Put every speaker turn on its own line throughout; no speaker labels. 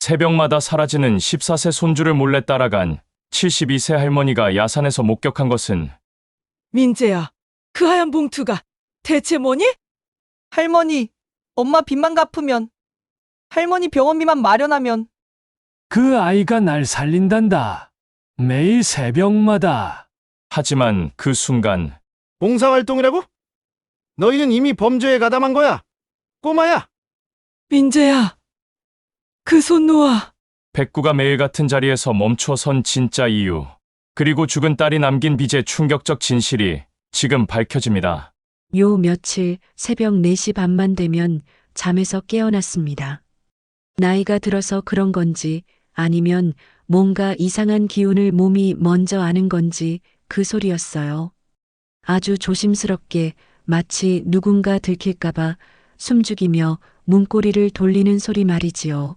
새벽마다 사라지는 14세 손주를 몰래 따라간 72세 할머니가 야산에서 목격한 것은
민재야, 그 하얀 봉투가 대체 뭐니?
할머니, 엄마 빚만 갚으면, 할머니 병원비만 마련하면,
그 아이가 날 살린단다. 매일 새벽마다.
하지만 그 순간
봉사활동이라고? 너희는 이미 범죄에 가담한 거야. 꼬마야.
민재야, 그 손 놓아.
백구가 매일 같은 자리에서 멈춰선 진짜 이유, 그리고 죽은 딸이 남긴 빚의 충격적 진실이 지금 밝혀집니다.
요 며칠 새벽 4시 반만 되면 잠에서 깨어났습니다. 나이가 들어서 그런 건지 아니면 뭔가 이상한 기운을 몸이 먼저 아는 건지 그 소리였어요. 아주 조심스럽게 마치 누군가 들킬까봐 숨죽이며 문고리를 돌리는 소리 말이지요.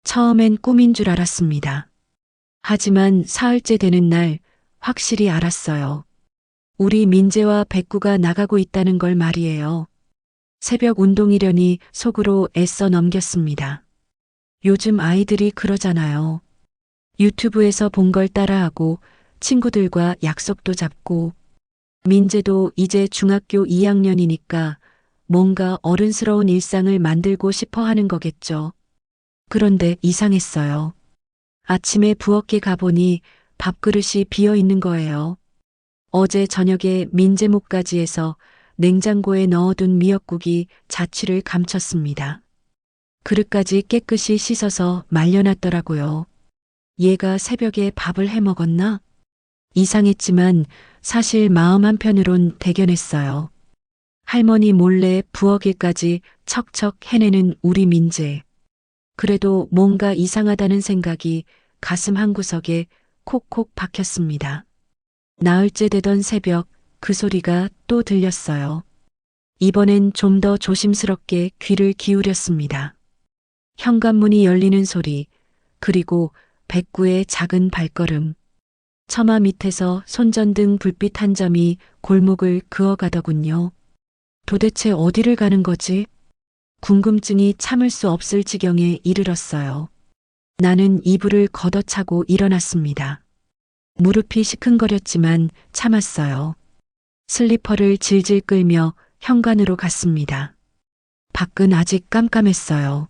처음엔 꿈인 줄 알았습니다. 하지만 사흘째 되는 날 확실히 알았어요. 우리 민재와 백구가 나가고 있다는 걸 말이에요. 새벽 운동이려니 속으로 애써 넘겼습니다. 요즘 아이들이 그러잖아요. 유튜브에서 본 걸 따라하고 친구들과 약속도 잡고, 민재도 이제 중학교 2학년이니까 뭔가 어른스러운 일상을 만들고 싶어 하는 거겠죠. 그런데 이상했어요. 아침에 부엌에 가보니 밥그릇이 비어 있는 거예요. 어제 저녁에 민재 목까지에서 냉장고에 넣어둔 미역국이 자취를 감췄습니다. 그릇까지 깨끗이 씻어서 말려놨더라고요. 얘가 새벽에 밥을 해 먹었나? 이상했지만 사실 마음 한편으론 대견했어요. 할머니 몰래 부엌일까지 척척 해내는 우리 민재. 그래도 뭔가 이상하다는 생각이 가슴 한구석에 콕콕 박혔습니다. 나흘째 되던 새벽 그 소리가 또 들렸어요. 이번엔 좀 더 조심스럽게 귀를 기울였습니다. 현관문이 열리는 소리, 그리고 백구의 작은 발걸음. 처마 밑에서 손전등 불빛 한 점이 골목을 그어가더군요. 도대체 어디를 가는 거지? 궁금증이 참을 수 없을 지경에 이르렀어요. 나는 이불을 걷어차고 일어났습니다. 무릎이 시큰거렸지만 참았어요. 슬리퍼를 질질 끌며 현관으로 갔습니다. 밖은 아직 깜깜했어요.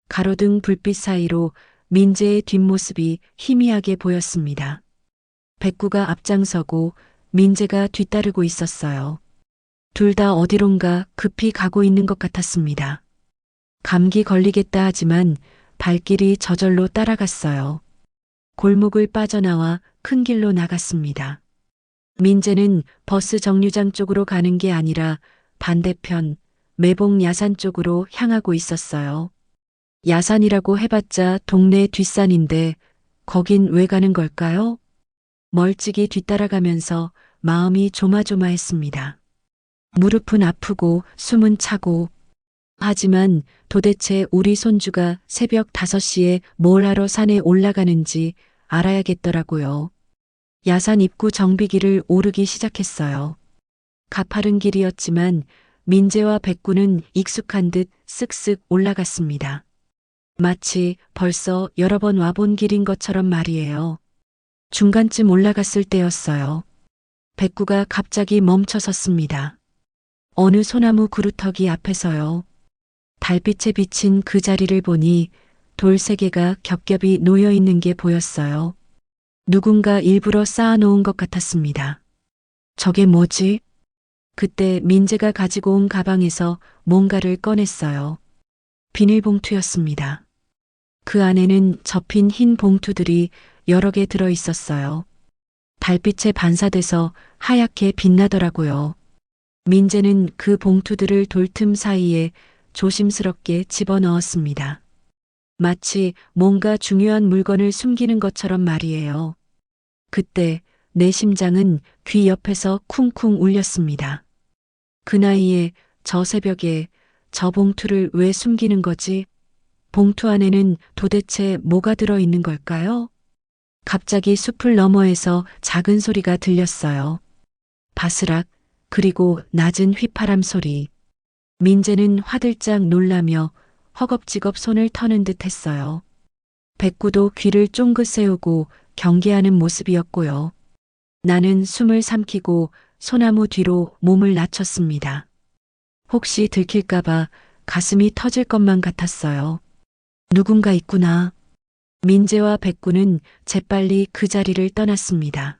가로등 불빛 사이로 민재의 뒷모습이 희미하게 보였습니다. 백구가 앞장서고 민재가 뒤따르고 있었어요. 둘 다 어디론가 급히 가고 있는 것 같았습니다. 감기 걸리겠다 하지만 발길이 저절로 따라갔어요. 골목을 빠져나와 큰 길로 나갔습니다. 민재는 버스 정류장 쪽으로 가는 게 아니라 반대편 매봉 야산 쪽으로 향하고 있었어요. 야산이라고 해봤자 동네 뒷산인데 거긴 왜 가는 걸까요? 멀찍이 뒤따라가면서 마음이 조마조마했습니다. 무릎은 아프고 숨은 차고, 하지만 도대체 우리 손주가 새벽 5시에 뭘 하러 산에 올라가는지 알아야겠더라고요. 야산 입구 정비기를 오르기 시작했어요. 가파른 길이었지만 민재와 백구는 익숙한 듯 쓱쓱 올라갔습니다. 마치 벌써 여러 번 와본 길인 것처럼 말이에요. 중간쯤 올라갔을 때였어요. 백구가 갑자기 멈춰 섰습니다. 어느 소나무 그루터기 앞에서요. 달빛에 비친 그 자리를 보니 돌 3개가 겹겹이 놓여 있는 게 보였어요. 누군가 일부러 쌓아놓은 것 같았습니다. 저게 뭐지? 그때 민재가 가지고 온 가방에서 뭔가를 꺼냈어요. 비닐봉투였습니다. 그 안에는 접힌 흰 봉투들이 여러 개 들어 있었어요. 달빛에 반사돼서 하얗게 빛나더라고요. 민재는 그 봉투들을 돌틈 사이에 조심스럽게 집어넣었습니다. 마치 뭔가 중요한 물건을 숨기는 것처럼 말이에요. 그때 내 심장은 귀 옆에서 쿵쿵 울렸습니다. 그 나이에 저 새벽에 저 봉투를 왜 숨기는 거지? 봉투 안에는 도대체 뭐가 들어 있는 걸까요? 갑자기 숲을 너머에서 작은 소리가 들렸어요. 바스락, 그리고 낮은 휘파람 소리. 민재는 화들짝 놀라며 허겁지겁 손을 터는 듯 했어요. 백구도 귀를 쫑긋 세우고 경계하는 모습이었고요. 나는 숨을 삼키고 소나무 뒤로 몸을 낮췄습니다. 혹시 들킬까봐 가슴이 터질 것만 같았어요. 누군가 있구나. 민재와 백구는 재빨리 그 자리를 떠났습니다.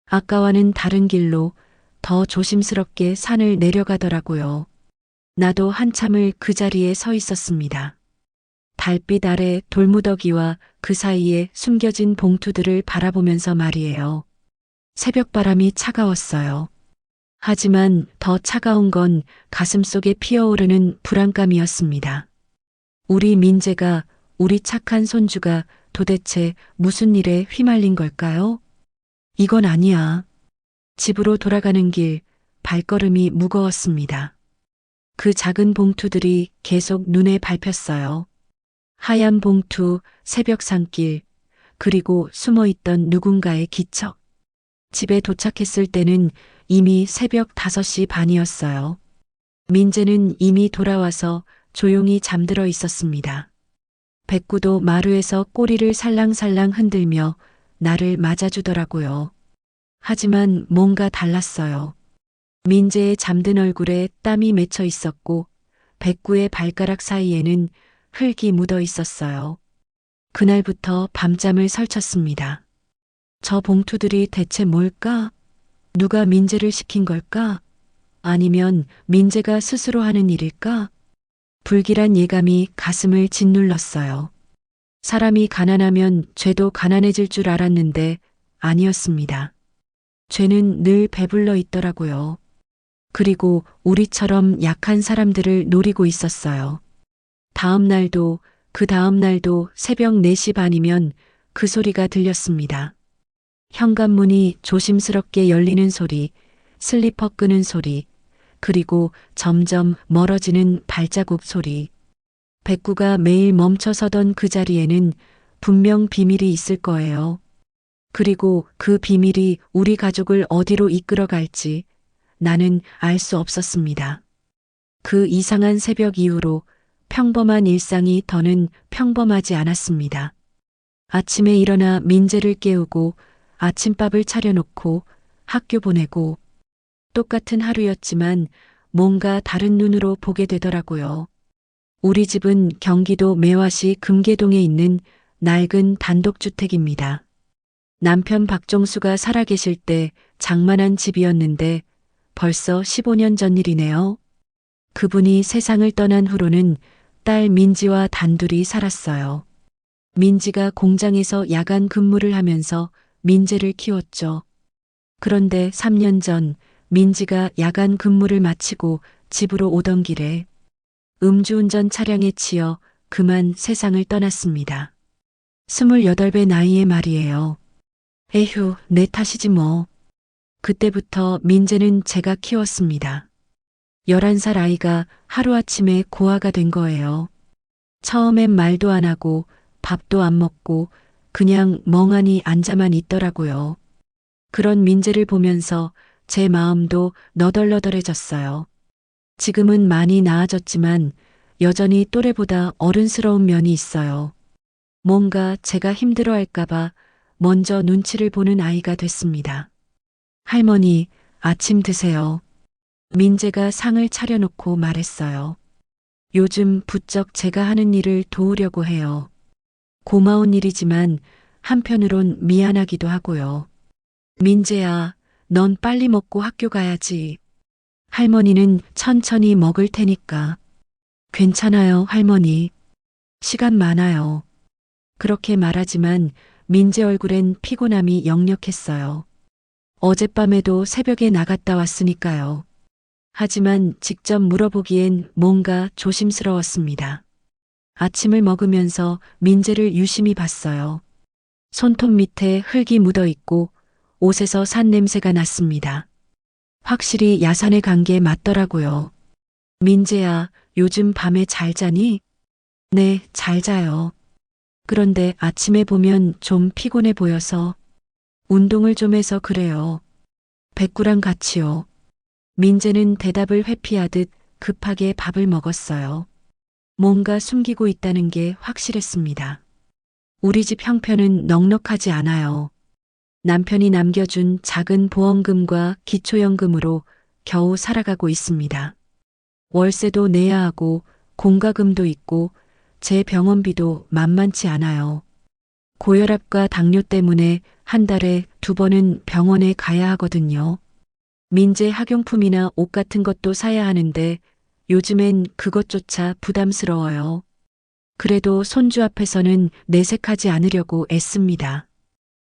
아까와는 다른 길로 더 조심스럽게 산을 내려가더라고요. 나도 한참을 그 자리에 서 있었습니다. 달빛 아래 돌무더기와 그 사이에 숨겨진 봉투들을 바라보면서 말이에요. 새벽바람이 차가웠어요. 하지만 더 차가운 건 가슴속에 피어오르는 불안감이었습니다. 우리 민재가, 우리 착한 손주가 도대체 무슨 일에 휘말린 걸까요? 이건 아니야. 집으로 돌아가는 길, 발걸음이 무거웠습니다. 그 작은 봉투들이 계속 눈에 밟혔어요. 하얀 봉투, 새벽 산길, 그리고 숨어있던 누군가의 기척. 집에 도착했을 때는 이미 새벽 5시 반이었어요. 민재는 이미 돌아와서 조용히 잠들어 있었습니다. 백구도 마루에서 꼬리를 살랑살랑 흔들며 나를 맞아주더라고요. 하지만 뭔가 달랐어요. 민재의 잠든 얼굴에 땀이 맺혀 있었고 백구의 발가락 사이에는 흙이 묻어 있었어요. 그날부터 밤잠을 설쳤습니다. 저 봉투들이 대체 뭘까? 누가 민재를 시킨 걸까? 아니면 민재가 스스로 하는 일일까? 불길한 예감이 가슴을 짓눌렀어요. 사람이 가난하면 죄도 가난해질 줄 알았는데 아니었습니다. 죄는 늘 배불러 있더라고요. 그리고 우리처럼 약한 사람들을 노리고 있었어요. 다음 날도 그 다음 날도 새벽 4시 반이면 그 소리가 들렸습니다. 현관문이 조심스럽게 열리는 소리, 슬리퍼 끄는 소리, 그리고 점점 멀어지는 발자국 소리. 백구가 매일 멈춰서던 그 자리에는 분명 비밀이 있을 거예요. 그리고 그 비밀이 우리 가족을 어디로 이끌어갈지 나는 알 수 없었습니다. 그 이상한 새벽 이후로 평범한 일상이 더는 평범하지 않았습니다. 아침에 일어나 민재를 깨우고 아침밥을 차려놓고 학교 보내고 똑같은 하루였지만 뭔가 다른 눈으로 보게 되더라고요. 우리 집은 경기도 매화시 금계동에 있는 낡은 단독주택입니다. 남편 박종수가 살아계실 때 장만한 집이었는데 벌써 15년 전 일이네요. 그분이 세상을 떠난 후로는 딸 민지와 단둘이 살았어요. 민지가 공장에서 야간 근무를 하면서 민재를 키웠죠. 그런데 3년 전 민지가 야간 근무를 마치고 집으로 오던 길에 음주운전 차량에 치여 그만 세상을 떠났습니다. 28배 나이에 말이에요. 에휴, 내 탓이지 뭐. 그때부터 민재는 제가 키웠습니다. 11살 아이가 하루아침에 고아가 된 거예요. 처음엔 말도 안 하고 밥도 안 먹고 그냥 멍하니 앉아만 있더라고요. 그런 민재를 보면서 제 마음도 너덜너덜해졌어요. 지금은 많이 나아졌지만 여전히 또래보다 어른스러운 면이 있어요. 뭔가 제가 힘들어할까봐 먼저 눈치를 보는 아이가 됐습니다. 할머니, 아침 드세요. 민재가 상을 차려놓고 말했어요. 요즘 부쩍 제가 하는 일을 도우려고 해요. 고마운 일이지만 한편으론 미안하기도 하고요. 민재야, 넌 빨리 먹고 학교 가야지. 할머니는 천천히 먹을 테니까. 괜찮아요, 할머니. 시간 많아요. 그렇게 말하지만 민재 얼굴엔 피곤함이 역력했어요. 어젯밤에도 새벽에 나갔다 왔으니까요. 하지만 직접 물어보기엔 뭔가 조심스러웠습니다. 아침을 먹으면서 민재를 유심히 봤어요. 손톱 밑에 흙이 묻어 있고 옷에서 산 냄새가 났습니다. 확실히 야산에 간 게 맞더라고요. 민재야, 요즘 밤에 잘 자니? 네, 잘 자요. 그런데 아침에 보면 좀 피곤해 보여서 운동을 좀 해서 그래요. 백구랑 같이요. 민재는 대답을 회피하듯 급하게 밥을 먹었어요. 뭔가 숨기고 있다는 게 확실했습니다. 우리 집 형편은 넉넉하지 않아요. 남편이 남겨준 작은 보험금과 기초연금으로 겨우 살아가고 있습니다. 월세도 내야 하고 공과금도 있고 제 병원비도 만만치 않아요. 고혈압과 당뇨 때문에 한 달에 2번은 병원에 가야 하거든요. 민재 학용품이나 옷 같은 것도 사야 하는데 요즘엔 그것조차 부담스러워요. 그래도 손주 앞에서는 내색하지 않으려고 애씁니다.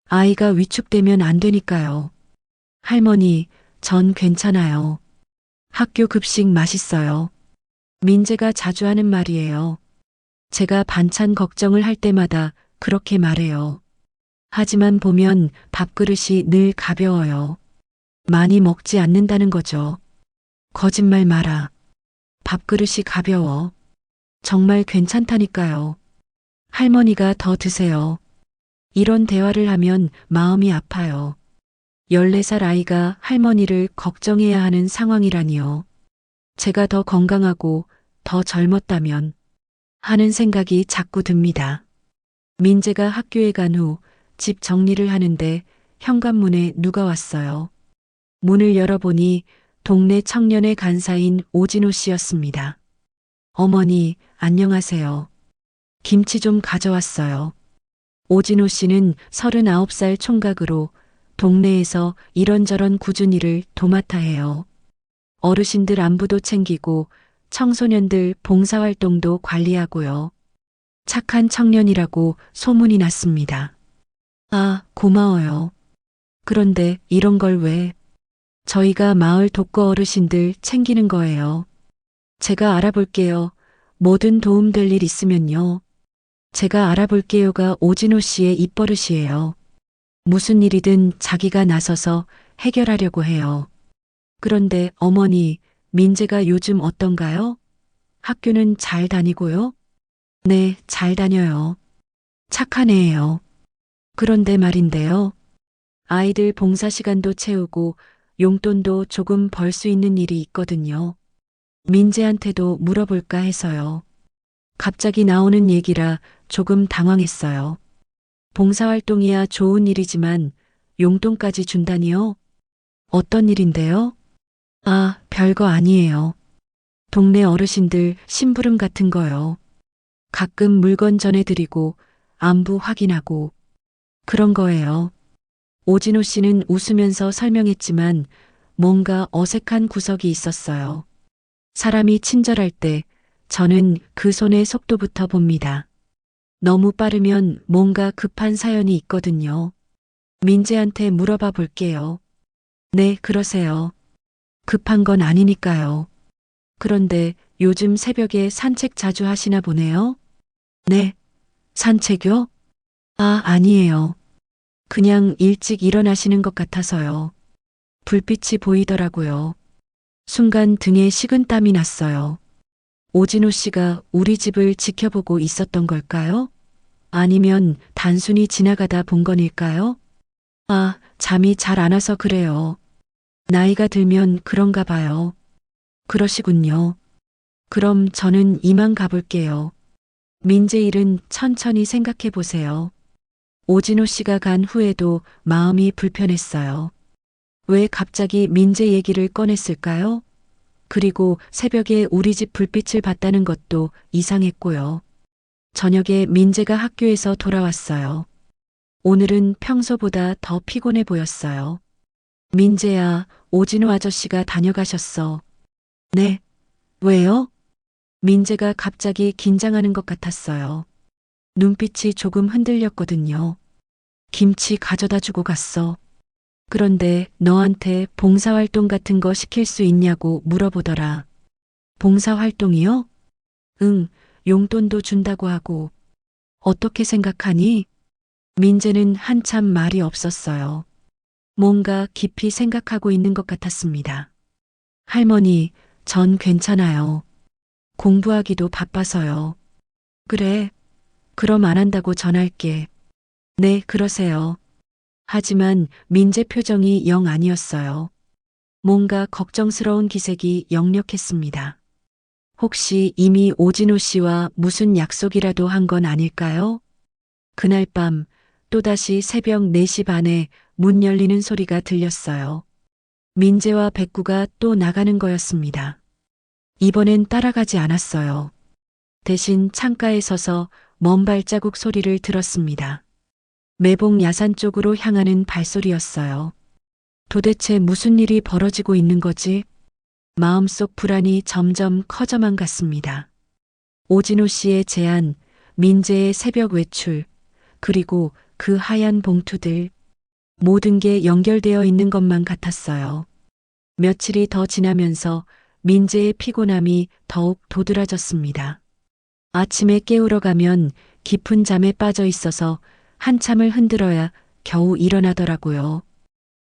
아이가 위축되면 안 되니까요. 할머니, 전 괜찮아요. 학교 급식 맛있어요. 민재가 자주 하는 말이에요. 제가 반찬 걱정을 할 때마다 그렇게 말해요. 하지만 보면 밥그릇이 늘 가벼워요. 많이 먹지 않는다는 거죠. 거짓말 마라. 밥그릇이 가벼워. 정말 괜찮다니까요. 할머니가 더 드세요. 이런 대화를 하면 마음이 아파요. 14살 아이가 할머니를 걱정해야 하는 상황이라니요. 제가 더 건강하고 더 젊었다면 하는 생각이 자꾸 듭니다. 민재가 학교에 간 후 집 정리를 하는데 현관문에 누가 왔어요. 문을 열어보니 동네 청년의 간사인 오진호 씨였습니다. 어머니, 안녕하세요. 김치 좀 가져왔어요. 오진호 씨는 39살 총각으로 동네에서 이런저런 꾸준 일을 도맡아 해요. 어르신들 안부도 챙기고 청소년들 봉사활동도 관리하고요. 착한 청년이라고 소문이 났습니다. 아, 고마워요. 그런데 이런 걸 왜? 저희가 마을 독거 어르신들 챙기는 거예요. 제가 알아볼게요. 뭐든 도움될 일 있으면요. 제가 알아볼게요가 오진호 씨의 입버릇이에요. 무슨 일이든 자기가 나서서 해결하려고 해요. 그런데 어머니, 민재가 요즘 어떤가요? 학교는 잘 다니고요? 네, 잘 다녀요. 착한 애예요. 그런데 말인데요. 아이들 봉사 시간도 채우고 용돈도 조금 벌 수 있는 일이 있거든요. 민재한테도 물어볼까 해서요. 갑자기 나오는 얘기라 조금 당황했어요. 봉사활동이야 좋은 일이지만 용돈까지 준다니요? 어떤 일인데요? 아, 별거 아니에요. 동네 어르신들 심부름 같은 거요. 가끔 물건 전해드리고 안부 확인하고 그런 거예요. 오진호 씨는 웃으면서 설명했지만 뭔가 어색한 구석이 있었어요. 사람이 친절할 때 저는 그 손의 속도부터 봅니다. 너무 빠르면 뭔가 급한 사연이 있거든요. 민재한테 물어봐 볼게요. 네, 그러세요. 급한 건 아니니까요. 그런데 요즘 새벽에 산책 자주 하시나 보네요? 네. 산책요? 아, 아니에요. 그냥 일찍 일어나시는 것 같아서요. 불빛이 보이더라고요. 순간 등에 식은땀이 났어요. 오진호 씨가 우리 집을 지켜보고 있었던 걸까요? 아니면 단순히 지나가다 본 건일까요? 아, 잠이 잘 안 와서 그래요. 나이가 들면 그런가 봐요. 그러시군요. 그럼 저는 이만 가볼게요. 민재 일은 천천히 생각해 보세요. 오진호 씨가 간 후에도 마음이 불편했어요. 왜 갑자기 민재 얘기를 꺼냈을까요? 그리고 새벽에 우리 집 불빛을 봤다는 것도 이상했고요. 저녁에 민재가 학교에서 돌아왔어요. 오늘은 평소보다 더 피곤해 보였어요. 민재야, 오진호 아저씨가 다녀가셨어. 네. 왜요? 민재가 갑자기 긴장하는 것 같았어요. 눈빛이 조금 흔들렸거든요. 김치 가져다 주고 갔어. 그런데 너한테 봉사활동 같은 거 시킬 수 있냐고 물어보더라. 봉사활동이요? 응, 용돈도 준다고 하고. 어떻게 생각하니? 민재는 한참 말이 없었어요. 뭔가 깊이 생각하고 있는 것 같았습니다. 할머니, 전 괜찮아요. 공부하기도 바빠서요. 그래. 그럼 안 한다고 전할게. 네, 그러세요. 하지만 민재 표정이 영 아니었어요. 뭔가 걱정스러운 기색이 역력했습니다. 혹시 이미 오진호 씨와 무슨 약속이라도 한 건 아닐까요? 그날 밤 또다시 새벽 4시 반에 문 열리는 소리가 들렸어요. 민재와 백구가 또 나가는 거였습니다. 이번엔 따라가지 않았어요. 대신 창가에 서서 먼 발자국 소리를 들었습니다. 매봉 야산 쪽으로 향하는 발소리였어요. 도대체 무슨 일이 벌어지고 있는 거지? 마음속 불안이 점점 커져만 갔습니다. 오진호 씨의 제안, 민재의 새벽 외출, 그리고 그 하얀 봉투들, 모든 게 연결되어 있는 것만 같았어요. 며칠이 더 지나면서 민재의 피곤함이 더욱 도드라졌습니다. 아침에 깨우러 가면 깊은 잠에 빠져 있어서 한참을 흔들어야 겨우 일어나더라고요.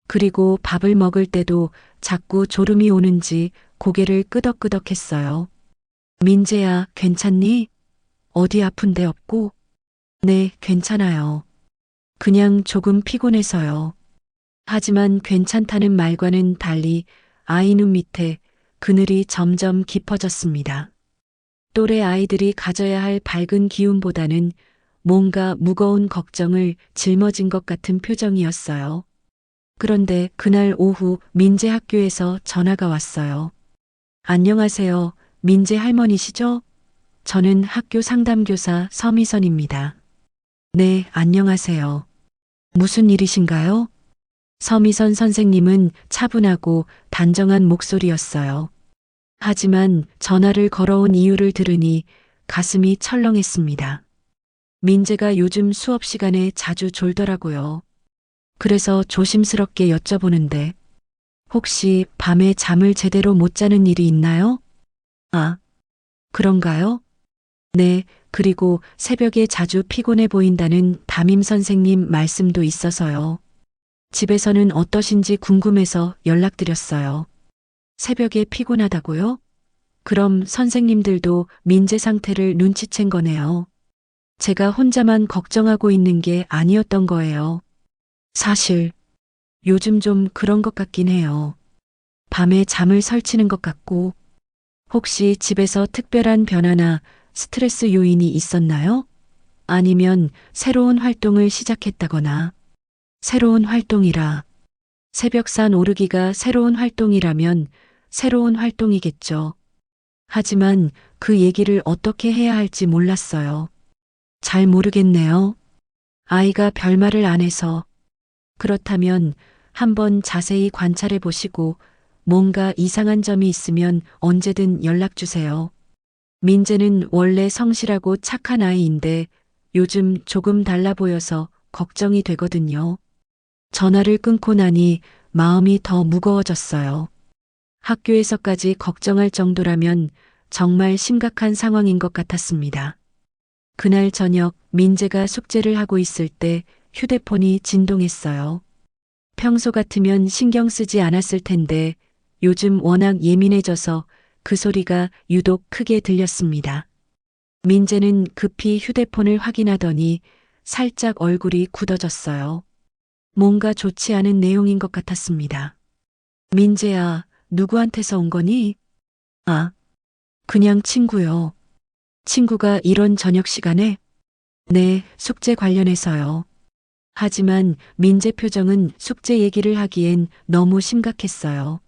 그리고 밥을 먹을 때도 자꾸 졸음이 오는지 고개를 끄덕끄덕했어요. 민재야, 괜찮니? 어디 아픈 데 없고? 네, 괜찮아요. 그냥 조금 피곤해서요. 하지만 괜찮다는 말과는 달리 아이 눈 밑에 그늘이 점점 깊어졌습니다. 또래 아이들이 가져야 할 밝은 기운보다는 뭔가 무거운 걱정을 짊어진 것 같은 표정이었어요. 그런데 그날 오후 민재 학교에서 전화가 왔어요. 안녕하세요. 민재 할머니시죠? 저는 학교 상담교사 서미선입니다. 네, 안녕하세요. 무슨 일이신가요? 서미선 선생님은 차분하고 단정한 목소리였어요. 하지만 전화를 걸어온 이유를 들으니 가슴이 철렁했습니다. 민재가 요즘 수업 시간에 자주 졸더라고요. 그래서 조심스럽게 여쭤보는데 혹시 밤에 잠을 제대로 못 자는 일이 있나요? 아, 그런가요? 네, 그리고 새벽에 자주 피곤해 보인다는 담임 선생님 말씀도 있어서요. 집에서는 어떠신지 궁금해서 연락드렸어요. 새벽에 피곤하다고요? 그럼 선생님들도 민재 상태를 눈치챈 거네요. 제가 혼자만 걱정하고 있는 게 아니었던 거예요. 사실 요즘 좀 그런 것 같긴 해요. 밤에 잠을 설치는 것 같고 혹시 집에서 특별한 변화나 스트레스 요인이 있었나요? 아니면 새로운 활동을 시작했다거나 새로운 활동이라 새벽산 오르기가 새로운 활동이라면 새로운 활동이겠죠. 하지만 그 얘기를 어떻게 해야 할지 몰랐어요. 잘 모르겠네요. 아이가 별말을 안 해서. 그렇다면 한번 자세히 관찰해 보시고 뭔가 이상한 점이 있으면 언제든 연락 주세요. 민재는 원래 성실하고 착한 아이인데 요즘 조금 달라 보여서 걱정이 되거든요. 전화를 끊고 나니 마음이 더 무거워졌어요. 학교에서까지 걱정할 정도라면 정말 심각한 상황인 것 같았습니다. 그날 저녁 민재가 숙제를 하고 있을 때 휴대폰이 진동했어요. 평소 같으면 신경 쓰지 않았을 텐데 요즘 워낙 예민해져서 그 소리가 유독 크게 들렸습니다. 민재는 급히 휴대폰을 확인하더니 살짝 얼굴이 굳어졌어요. 뭔가 좋지 않은 내용인 것 같았습니다. 민재야, 누구한테서 온 거니? 아, 그냥 친구요. 친구가 이런 저녁 시간에? 네, 숙제 관련해서요. 하지만 민재 표정은 숙제 얘기를 하기엔 너무 심각했어요.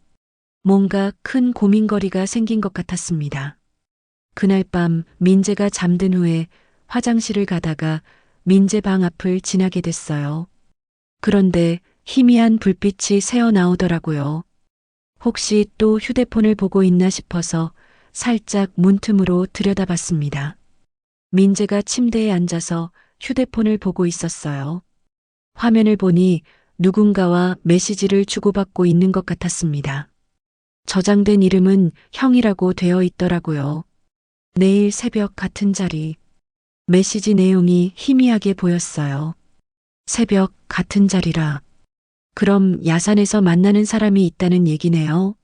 뭔가 큰 고민거리가 생긴 것 같았습니다. 그날 밤 민재가 잠든 후에 화장실을 가다가 민재 방 앞을 지나게 됐어요. 그런데 희미한 불빛이 새어 나오더라고요. 혹시 또 휴대폰을 보고 있나 싶어서 살짝 문틈으로 들여다봤습니다. 민재가 침대에 앉아서 휴대폰을 보고 있었어요. 화면을 보니 누군가와 메시지를 주고받고 있는 것 같았습니다. 저장된 이름은 형이라고 되어 있더라고요. 내일 새벽 같은 자리. 메시지 내용이 희미하게 보였어요. 새벽 같은 자리라. 그럼 야산에서 만나는 사람이 있다는 얘기네요.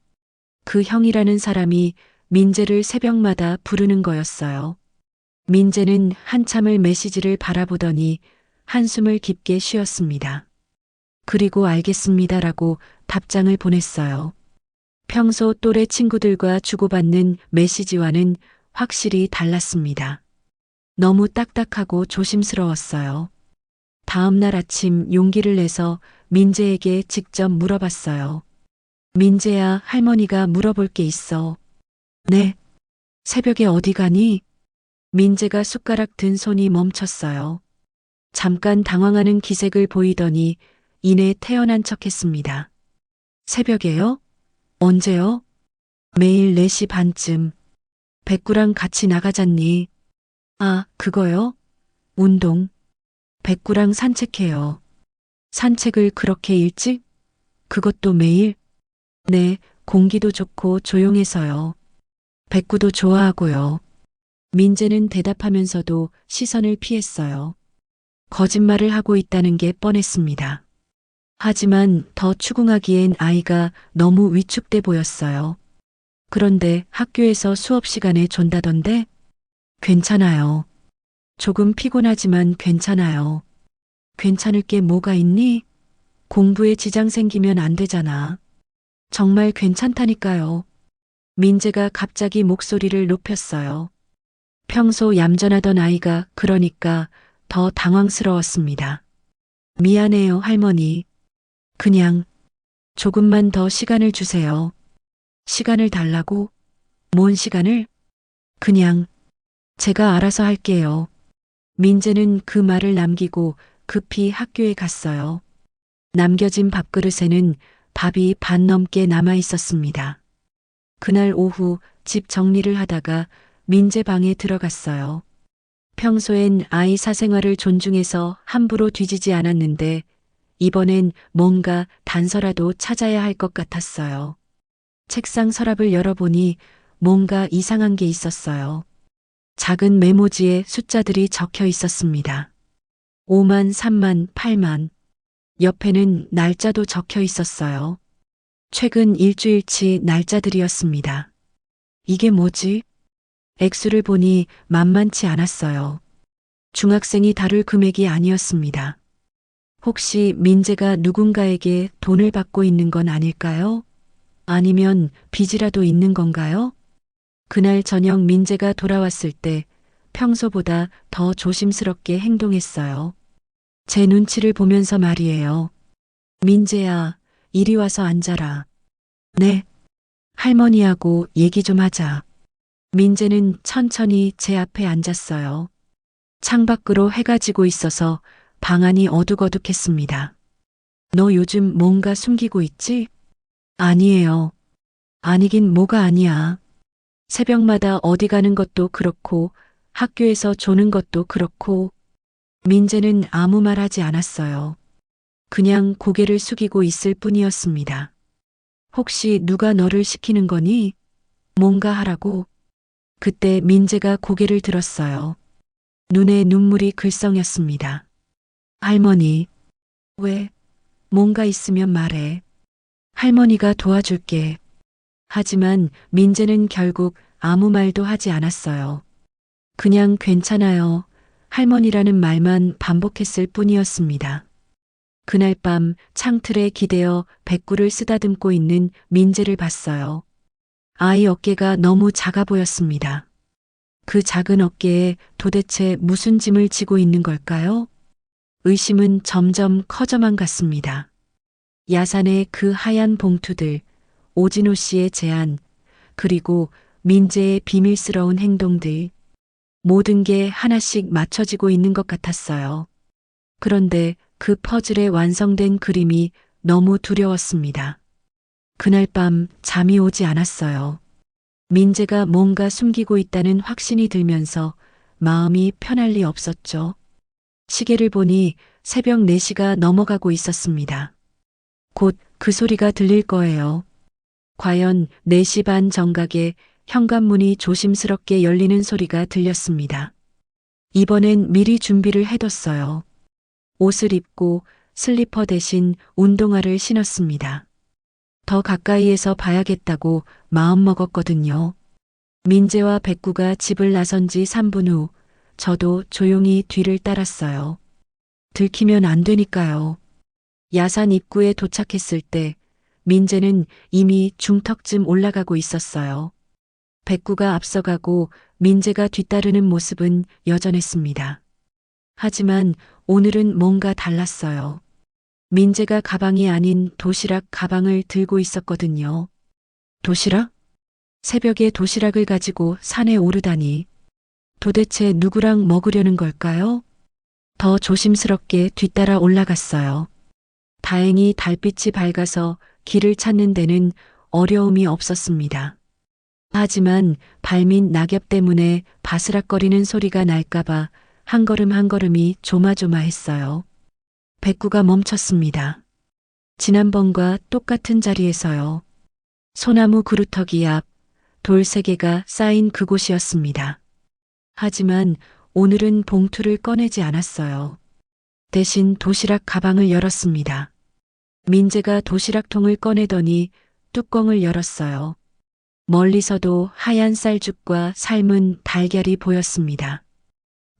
그 형이라는 사람이 민재를 새벽마다 부르는 거였어요. 민재는 한참을 메시지를 바라보더니 한숨을 깊게 쉬었습니다. 그리고 알겠습니다라고 답장을 보냈어요. 평소 또래 친구들과 주고받는 메시지와는 확실히 달랐습니다. 너무 딱딱하고 조심스러웠어요. 다음 날 아침 용기를 내서 민재에게 직접 물어봤어요. 민재야, 할머니가 물어볼 게 있어. 네. 새벽에 어디 가니? 민재가 숟가락 든 손이 멈췄어요. 잠깐 당황하는 기색을 보이더니 이내 태어난 척했습니다. 새벽에요? 언제요? 매일 4시 반쯤. 백구랑 같이 나가잖니. 아, 그거요? 운동. 백구랑 산책해요. 산책을 그렇게 일찍? 그것도 매일? 네, 공기도 좋고 조용해서요. 백구도 좋아하고요. 민재는 대답하면서도 시선을 피했어요. 거짓말을 하고 있다는 게 뻔했습니다. 하지만 더 추궁하기엔 아이가 너무 위축돼 보였어요. 그런데 학교에서 수업 시간에 존다던데? 괜찮아요. 조금 피곤하지만 괜찮아요. 괜찮을 게 뭐가 있니? 공부에 지장 생기면 안 되잖아. 정말 괜찮다니까요. 민재가 갑자기 목소리를 높였어요. 평소 얌전하던 아이가 그러니까 더 당황스러웠습니다. 미안해요, 할머니. 그냥 조금만 더 시간을 주세요. 시간을 달라고? 뭔 시간을? 그냥 제가 알아서 할게요. 민재는 그 말을 남기고 급히 학교에 갔어요. 남겨진 밥그릇에는 밥이 반 넘게 남아 있었습니다. 그날 오후 집 정리를 하다가 민재 방에 들어갔어요. 평소엔 아이 사생활을 존중해서 함부로 뒤지지 않았는데 이번엔 뭔가 단서라도 찾아야 할 것 같았어요. 책상 서랍을 열어보니 뭔가 이상한 게 있었어요. 작은 메모지에 숫자들이 적혀 있었습니다. 5만, 3만, 8만. 옆에는 날짜도 적혀 있었어요. 최근 일주일치 날짜들이었습니다. 이게 뭐지? 액수를 보니 만만치 않았어요. 중학생이 다룰 금액이 아니었습니다. 혹시 민재가 누군가에게 돈을 받고 있는 건 아닐까요? 아니면 빚이라도 있는 건가요? 그날 저녁 민재가 돌아왔을 때 평소보다 더 조심스럽게 행동했어요. 제 눈치를 보면서 말이에요. 민재야, 이리 와서 앉아라. 네. 할머니하고 얘기 좀 하자. 민재는 천천히 제 앞에 앉았어요. 창밖으로 해가 지고 있어서 방 안이 어둑어둑했습니다. 너 요즘 뭔가 숨기고 있지? 아니에요. 아니긴 뭐가 아니야. 새벽마다 어디 가는 것도 그렇고 학교에서 조는 것도 그렇고. 민재는 아무 말 하지 않았어요. 그냥 고개를 숙이고 있을 뿐이었습니다. 혹시 누가 너를 시키는 거니? 뭔가 하라고? 그때 민재가 고개를 들었어요. 눈에 눈물이 글썽였습니다. 할머니. 왜? 뭔가 있으면 말해. 할머니가 도와줄게. 하지만 민재는 결국 아무 말도 하지 않았어요. 그냥 괜찮아요. 할머니라는 말만 반복했을 뿐이었습니다. 그날 밤 창틀에 기대어 백구를 쓰다듬고 있는 민재를 봤어요. 아이 어깨가 너무 작아 보였습니다. 그 작은 어깨에 도대체 무슨 짐을 지고 있는 걸까요? 의심은 점점 커져만 갔습니다. 야산의 그 하얀 봉투들, 오진호 씨의 제안, 그리고 민재의 비밀스러운 행동들, 모든 게 하나씩 맞춰지고 있는 것 같았어요. 그런데 그 퍼즐의 완성된 그림이 너무 두려웠습니다. 그날 밤 잠이 오지 않았어요. 민재가 뭔가 숨기고 있다는 확신이 들면서 마음이 편할 리 없었죠. 시계를 보니 새벽 4시가 넘어가고 있었습니다. 곧 그 소리가 들릴 거예요. 과연 4시 반 정각에 현관문이 조심스럽게 열리는 소리가 들렸습니다. 이번엔 미리 준비를 해뒀어요. 옷을 입고 슬리퍼 대신 운동화를 신었습니다. 더 가까이에서 봐야겠다고 마음먹었거든요. 민재와 백구가 집을 나선 지 3분 후 저도 조용히 뒤를 따랐어요. 들키면 안 되니까요. 야산 입구에 도착했을 때 민재는 이미 중턱쯤 올라가고 있었어요. 백구가 앞서가고 민재가 뒤따르는 모습은 여전했습니다. 하지만 오늘은 뭔가 달랐어요. 민재가 가방이 아닌 도시락 가방을 들고 있었거든요. 도시락? 새벽에 도시락을 가지고 산에 오르다니. 도대체 누구랑 먹으려는 걸까요? 더 조심스럽게 뒤따라 올라갔어요. 다행히 달빛이 밝아서 길을 찾는 데는 어려움이 없었습니다. 하지만 발밑 낙엽 때문에 바스락거리는 소리가 날까봐 한 걸음 한 걸음이 조마조마했어요. 백구가 멈췄습니다. 지난번과 똑같은 자리에서요. 소나무 그루터기 앞 돌 3개가 쌓인 그곳이었습니다. 하지만 오늘은 봉투를 꺼내지 않았어요. 대신 도시락 가방을 열었습니다. 민재가 도시락통을 꺼내더니 뚜껑을 열었어요. 멀리서도 하얀 쌀죽과 삶은 달걀이 보였습니다.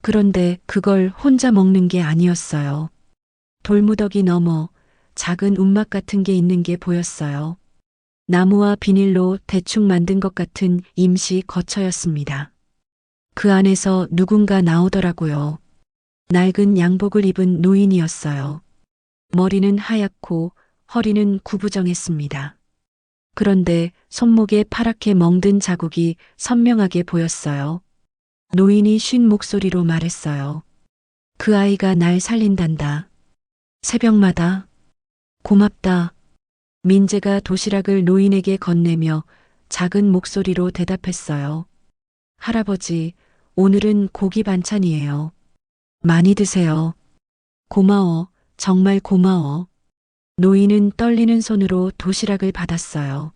그런데 그걸 혼자 먹는 게 아니었어요. 돌무더기 너머 작은 움막 같은 게 있는 게 보였어요. 나무와 비닐로 대충 만든 것 같은 임시 거처였습니다. 그 안에서 누군가 나오더라고요. 낡은 양복을 입은 노인이었어요. 머리는 하얗고 허리는 구부정했습니다. 그런데 손목에 파랗게 멍든 자국이 선명하게 보였어요. 노인이 쉰 목소리로 말했어요. 그 아이가 날 살린단다. 새벽마다. 고맙다. 민재가 도시락을 노인에게 건네며 작은 목소리로 대답했어요. 할아버지, 오늘은 고기 반찬이에요. 많이 드세요. 고마워, 정말 고마워. 노인은 떨리는 손으로 도시락을 받았어요.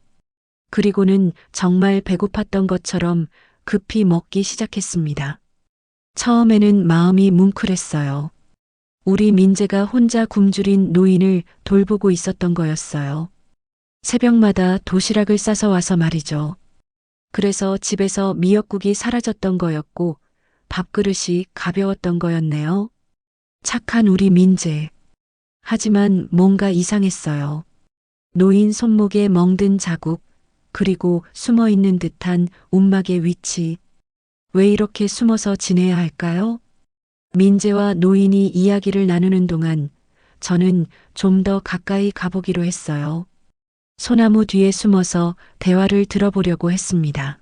그리고는 정말 배고팠던 것처럼 급히 먹기 시작했습니다. 처음에는 마음이 뭉클했어요. 우리 민재가 혼자 굶주린 노인을 돌보고 있었던 거였어요. 새벽마다 도시락을 싸서 와서 말이죠. 그래서 집에서 미역국이 사라졌던 거였고 밥그릇이 가벼웠던 거였네요. 착한 우리 민재. 하지만 뭔가 이상했어요. 노인 손목에 멍든 자국, 그리고 숨어 있는 듯한 움막의 위치. 왜 이렇게 숨어서 지내야 할까요? 민재와 노인이 이야기를 나누는 동안 저는 좀 더 가까이 가보기로 했어요. 소나무 뒤에 숨어서 대화를 들어보려고 했습니다.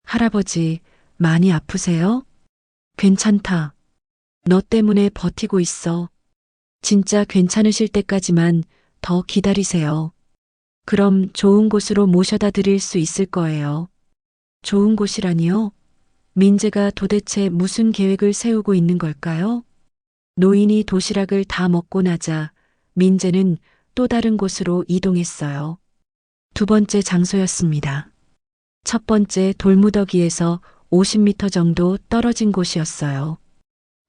할아버지, 많이 아프세요? 괜찮다. 너 때문에 버티고 있어. 진짜 괜찮으실 때까지만 더 기다리세요. 그럼 좋은 곳으로 모셔다 드릴 수 있을 거예요. 좋은 곳이라니요? 민재가 도대체 무슨 계획을 세우고 있는 걸까요? 노인이 도시락을 다 먹고 나자 민재는 또 다른 곳으로 이동했어요. 2번째 장소였습니다. 첫 번째 돌무더기에서 50m 정도 떨어진 곳이었어요.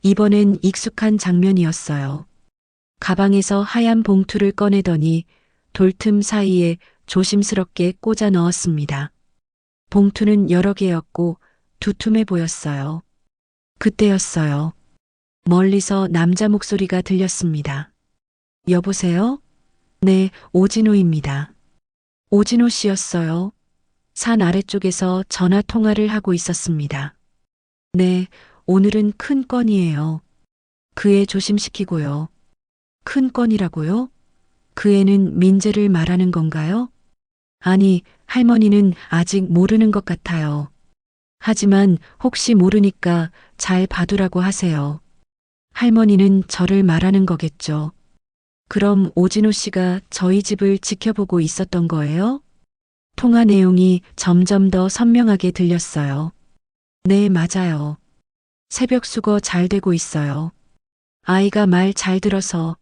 이번엔 익숙한 장면이었어요. 가방에서 하얀 봉투를 꺼내더니 돌틈 사이에 조심스럽게 꽂아 넣었습니다. 봉투는 여러 개였고 두툼해 보였어요. 그때였어요. 멀리서 남자 목소리가 들렸습니다. 여보세요? 네, 오진호입니다. 오진호 씨였어요. 산 아래쪽에서 전화 통화를 하고 있었습니다. 네, 오늘은 큰 건이에요. 그 애 조심시키고요. 큰 건이라고요? 그 애는 민재를 말하는 건가요? 아니, 할머니는 아직 모르는 것 같아요. 하지만 혹시 모르니까 잘 봐두라고 하세요. 할머니는 저를 말하는 거겠죠. 그럼 오진호 씨가 저희 집을 지켜보고 있었던 거예요? 통화 내용이 점점 더 선명하게 들렸어요. 네, 맞아요. 새벽 수거 잘 되고 있어요. 아이가 말 잘 들어서.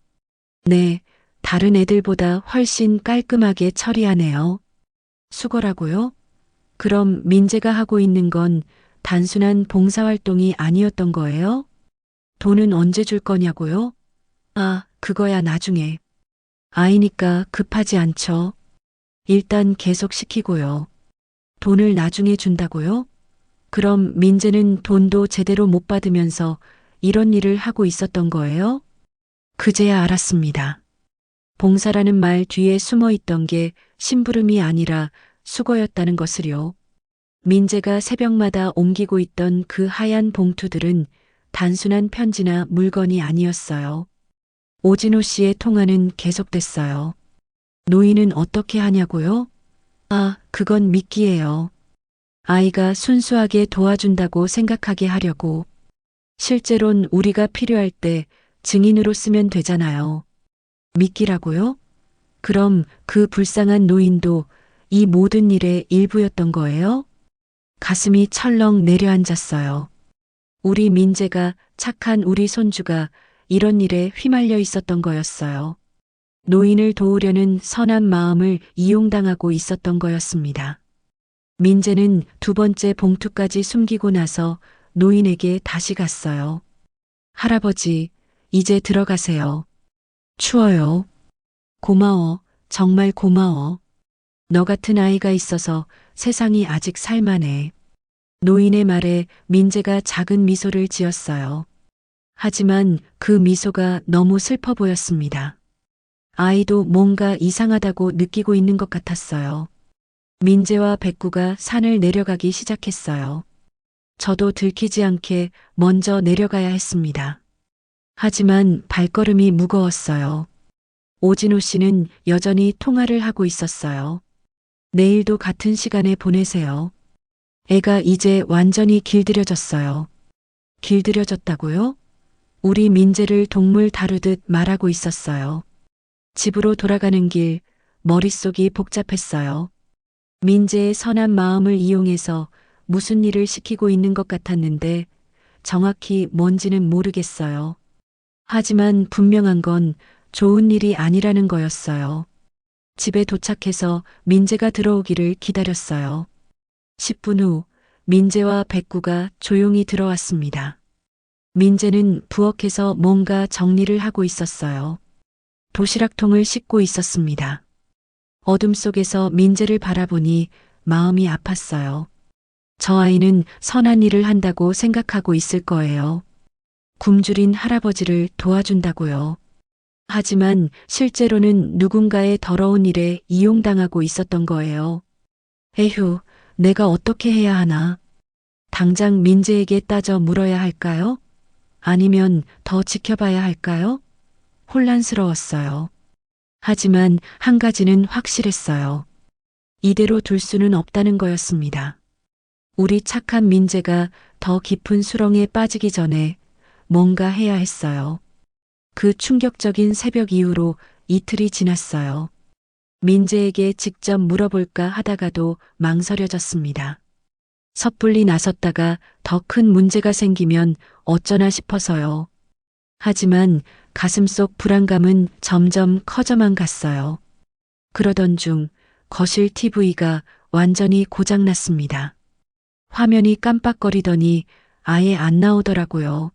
네, 다른 애들보다 훨씬 깔끔하게 처리하네요. 수거라고요? 그럼 민재가 하고 있는 건 단순한 봉사활동이 아니었던 거예요? 돈은 언제 줄 거냐고요? 아, 그거야 나중에. 아이니까 급하지 않죠. 일단 계속 시키고요. 돈을 나중에 준다고요? 그럼 민재는 돈도 제대로 못 받으면서 이런 일을 하고 있었던 거예요? 그제야 알았습니다. 봉사라는 말 뒤에 숨어 있던 게 심부름이 아니라 수거였다는 것을요. 민재가 새벽마다 옮기고 있던 그 하얀 봉투들은 단순한 편지나 물건이 아니었어요. 오진호 씨의 통화는 계속됐어요. 노인은 어떻게 하냐고요? 아, 그건 미끼예요. 아이가 순수하게 도와준다고 생각하게 하려고. 실제론 우리가 필요할 때 증인으로 쓰면 되잖아요. 미끼라고요? 그럼 그 불쌍한 노인도 이 모든 일의 일부였던 거예요? 가슴이 철렁 내려앉았어요. 우리 민재가, 착한 우리 손주가 이런 일에 휘말려 있었던 거였어요. 노인을 도우려는 선한 마음을 이용당하고 있었던 거였습니다. 민재는 두 번째 봉투까지 숨기고 나서 노인에게 다시 갔어요. 할아버지, 이제 들어가세요. 추워요. 고마워, 정말 고마워. 너 같은 아이가 있어서 세상이 아직 살만해. 노인의 말에 민재가 작은 미소를 지었어요. 하지만 그 미소가 너무 슬퍼 보였습니다. 아이도 뭔가 이상하다고 느끼고 있는 것 같았어요. 민재와 백구가 산을 내려가기 시작했어요. 저도 들키지 않게 먼저 내려가야 했습니다. 하지만 발걸음이 무거웠어요. 오진호 씨는 여전히 통화를 하고 있었어요. 내일도 같은 시간에 보내세요. 애가 이제 완전히 길들여졌어요. 길들여졌다고요? 우리 민재를 동물 다루듯 말하고 있었어요. 집으로 돌아가는 길, 머릿속이 복잡했어요. 민재의 선한 마음을 이용해서 무슨 일을 시키고 있는 것 같았는데 정확히 뭔지는 모르겠어요. 하지만 분명한 건 좋은 일이 아니라는 거였어요. 집에 도착해서 민재가 들어오기를 기다렸어요. 10분 후 민재와 백구가 조용히 들어왔습니다. 민재는 부엌에서 뭔가 정리를 하고 있었어요. 도시락통을 씻고 있었습니다. 어둠 속에서 민재를 바라보니 마음이 아팠어요. 저 아이는 선한 일을 한다고 생각하고 있을 거예요. 굶주린 할아버지를 도와준다고요. 하지만 실제로는 누군가의 더러운 일에 이용당하고 있었던 거예요. 에휴, 내가 어떻게 해야 하나? 당장 민재에게 따져 물어야 할까요? 아니면 더 지켜봐야 할까요? 혼란스러웠어요. 하지만 한 가지는 확실했어요. 이대로 둘 수는 없다는 거였습니다. 우리 착한 민재가 더 깊은 수렁에 빠지기 전에 뭔가 해야 했어요. 그 충격적인 새벽 이후로 이틀이 지났어요. 민재에게 직접 물어볼까 하다가도 망설여졌습니다. 섣불리 나섰다가 더 큰 문제가 생기면 어쩌나 싶어서요. 하지만 가슴속 불안감은 점점 커져만 갔어요. 그러던 중 거실 TV가 완전히 고장났습니다. 화면이 깜빡거리더니 아예 안 나오더라고요.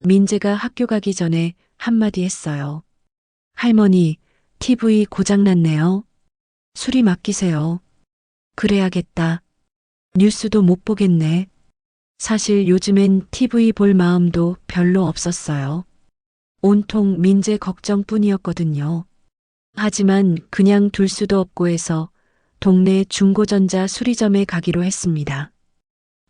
민재가 학교 가기 전에 한마디 했어요. 할머니, TV 고장났네요. 수리 맡기세요. 그래야겠다. 뉴스도 못 보겠네. 사실 요즘엔 TV 볼 마음도 별로 없었어요. 온통 민재 걱정뿐이었거든요. 하지만 그냥 둘 수도 없고 해서 동네 중고전자 수리점에 가기로 했습니다.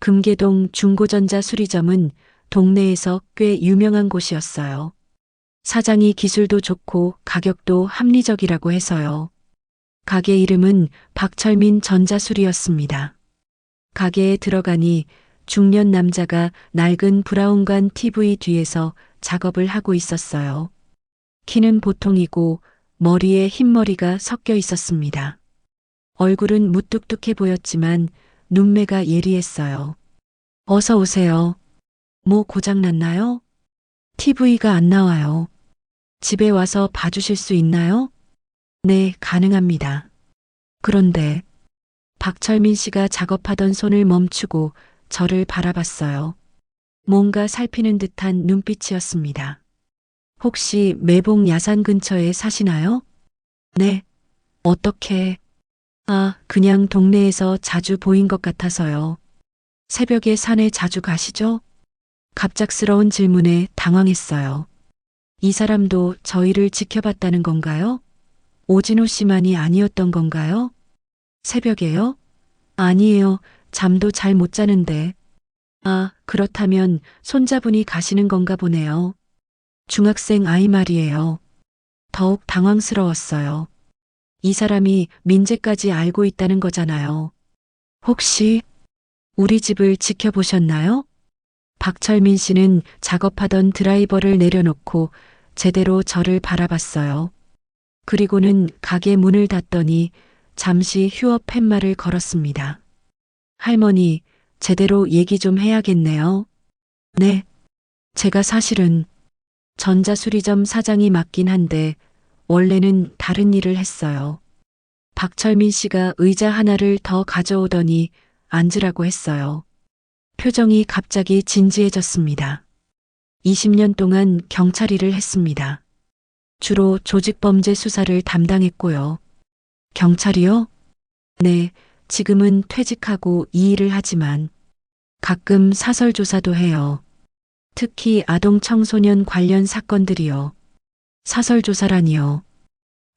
금계동 중고전자 수리점은 동네에서 꽤 유명한 곳이었어요. 사장이 기술도 좋고 가격도 합리적이라고 해서요. 가게 이름은 박철민 전자수리였습니다. 가게에 들어가니 중년 남자가 낡은 브라운관 TV 뒤에서 작업을 하고 있었어요. 키는 보통이고 머리에 흰머리가 섞여 있었습니다. 얼굴은 무뚝뚝해 보였지만 눈매가 예리했어요. 어서 오세요. 뭐 고장났나요? TV가 안 나와요. 집에 와서 봐주실 수 있나요? 네, 가능합니다. 그런데 박철민 씨가 작업하던 손을 멈추고 저를 바라봤어요. 뭔가 살피는 듯한 눈빛이었습니다. 혹시 매봉 야산 근처에 사시나요? 네. 어떻게? 아, 그냥 동네에서 자주 보인 것 같아서요. 새벽에 산에 자주 가시죠? 갑작스러운 질문에 당황했어요. 이 사람도 저희를 지켜봤다는 건가요? 오진호 씨만이 아니었던 건가요? 새벽에요? 아니에요. 잠도 잘 못 자는데. 아, 그렇다면 손자분이 가시는 건가 보네요. 중학생 아이 말이에요. 더욱 당황스러웠어요. 이 사람이 민재까지 알고 있다는 거잖아요. 혹시 우리 집을 지켜보셨나요? 박철민 씨는 작업하던 드라이버를 내려놓고 제대로 저를 바라봤어요. 그리고는 가게 문을 닫더니 잠시 휴업 팻말을 걸었습니다. 할머니, 제대로 얘기 좀 해야겠네요. 네. 제가 사실은 전자수리점 사장이 맞긴 한데 원래는 다른 일을 했어요. 박철민 씨가 의자 하나를 더 가져오더니 앉으라고 했어요. 표정이 갑자기 진지해졌습니다. 20년 동안 경찰 일을 했습니다. 주로 조직범죄 수사를 담당했고요. 경찰이요? 네, 지금은 퇴직하고 이 일을 하지만 가끔 사설 조사도 해요. 특히 아동 청소년 관련 사건들이요. 사설 조사라니요.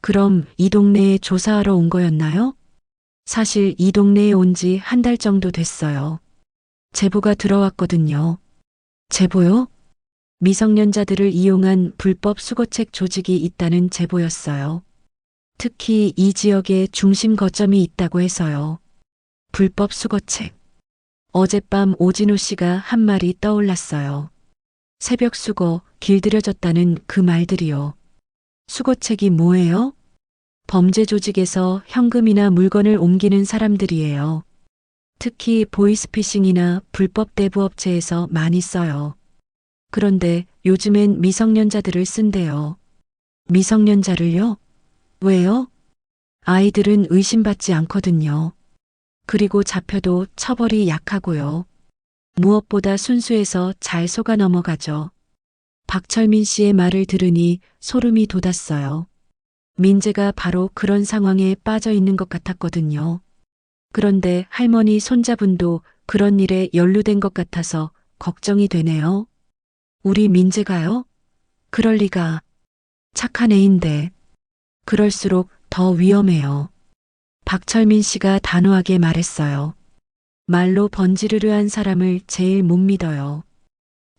그럼 이 동네에 조사하러 온 거였나요? 사실 이 동네에 온 지 한 달 정도 됐어요. 제보가 들어왔거든요. 제보요? 미성년자들을 이용한 불법 수거책 조직이 있다는 제보였어요. 특히 이 지역에 중심 거점이 있다고 해서요. 불법 수거책. 어젯밤 오진호 씨가 한 말이 떠올랐어요. 새벽 수거, 길들여졌다는 그 말들이요. 수거책이 뭐예요? 범죄 조직에서 현금이나 물건을 옮기는 사람들이에요. 특히 보이스피싱이나 불법 대부업체에서 많이 써요. 그런데 요즘엔 미성년자들을 쓴대요. 미성년자를요? 왜요? 아이들은 의심받지 않거든요. 그리고 잡혀도 처벌이 약하고요. 무엇보다 순수해서 잘 속아 넘어가죠. 박철민 씨의 말을 들으니 소름이 돋았어요. 민재가 바로 그런 상황에 빠져 있는 것 같았거든요. 그런데 할머니 손자분도 그런 일에 연루된 것 같아서 걱정이 되네요. 우리 민재가요? 그럴 리가. 착한 애인데. 그럴수록 더 위험해요. 박철민 씨가 단호하게 말했어요. 말로 번지르르한 사람을 제일 못 믿어요.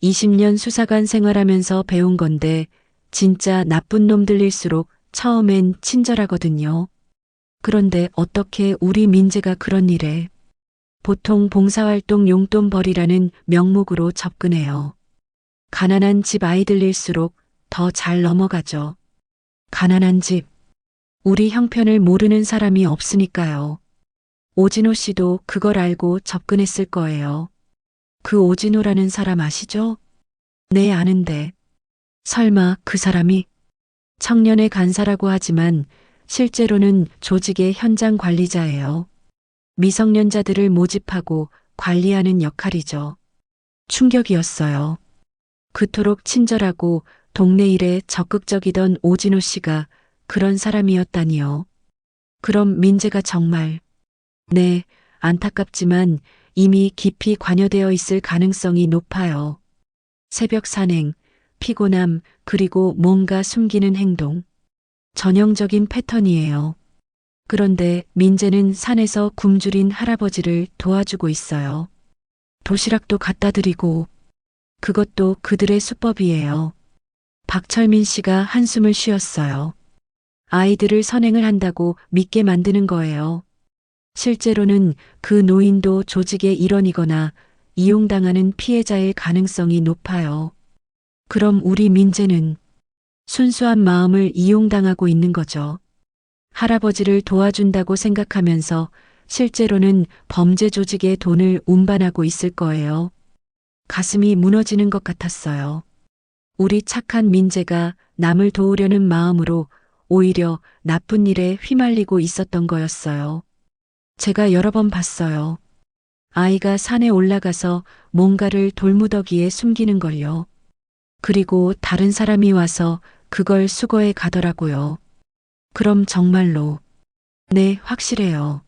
20년 수사관 생활하면서 배운 건데 진짜 나쁜 놈들일수록 처음엔 친절하거든요. 그런데 어떻게 우리 민재가 그런 일에 보통 봉사활동 용돈벌이라는 명목으로 접근해요. 가난한 집 아이들일수록 더 잘 넘어가죠. 가난한 집. 우리 형편을 모르는 사람이 없으니까요. 오진호 씨도 그걸 알고 접근했을 거예요. 그 오진호라는 사람 아시죠? 네, 아는데. 설마 그 사람이 청년의 간사라고 하지만 실제로는 조직의 현장 관리자예요. 미성년자들을 모집하고 관리하는 역할이죠. 충격이었어요. 그토록 친절하고 동네 일에 적극적이던 오진호 씨가 그런 사람이었다니요. 그럼 민재가 정말, 네, 안타깝지만 이미 깊이 관여되어 있을 가능성이 높아요. 새벽 산행, 피곤함, 그리고 뭔가 숨기는 행동. 전형적인 패턴이에요. 그런데 민재는 산에서 굶주린 할아버지를 도와주고 있어요. 도시락도 갖다 드리고, 그것도 그들의 수법이에요. 박철민 씨가 한숨을 쉬었어요. 아이들을 선행을 한다고 믿게 만드는 거예요. 실제로는 그 노인도 조직의 일원이거나 이용당하는 피해자일 가능성이 높아요. 그럼 우리 민재는 순수한 마음을 이용당하고 있는 거죠. 할아버지를 도와준다고 생각하면서 실제로는 범죄 조직의 돈을 운반하고 있을 거예요. 가슴이 무너지는 것 같았어요. 우리 착한 민재가 남을 도우려는 마음으로 오히려 나쁜 일에 휘말리고 있었던 거였어요. 제가 여러 번 봤어요. 아이가 산에 올라가서 뭔가를 돌무더기에 숨기는 걸요. 그리고 다른 사람이 와서 그걸 수거해 가더라고요. 그럼 정말로. 네, 확실해요.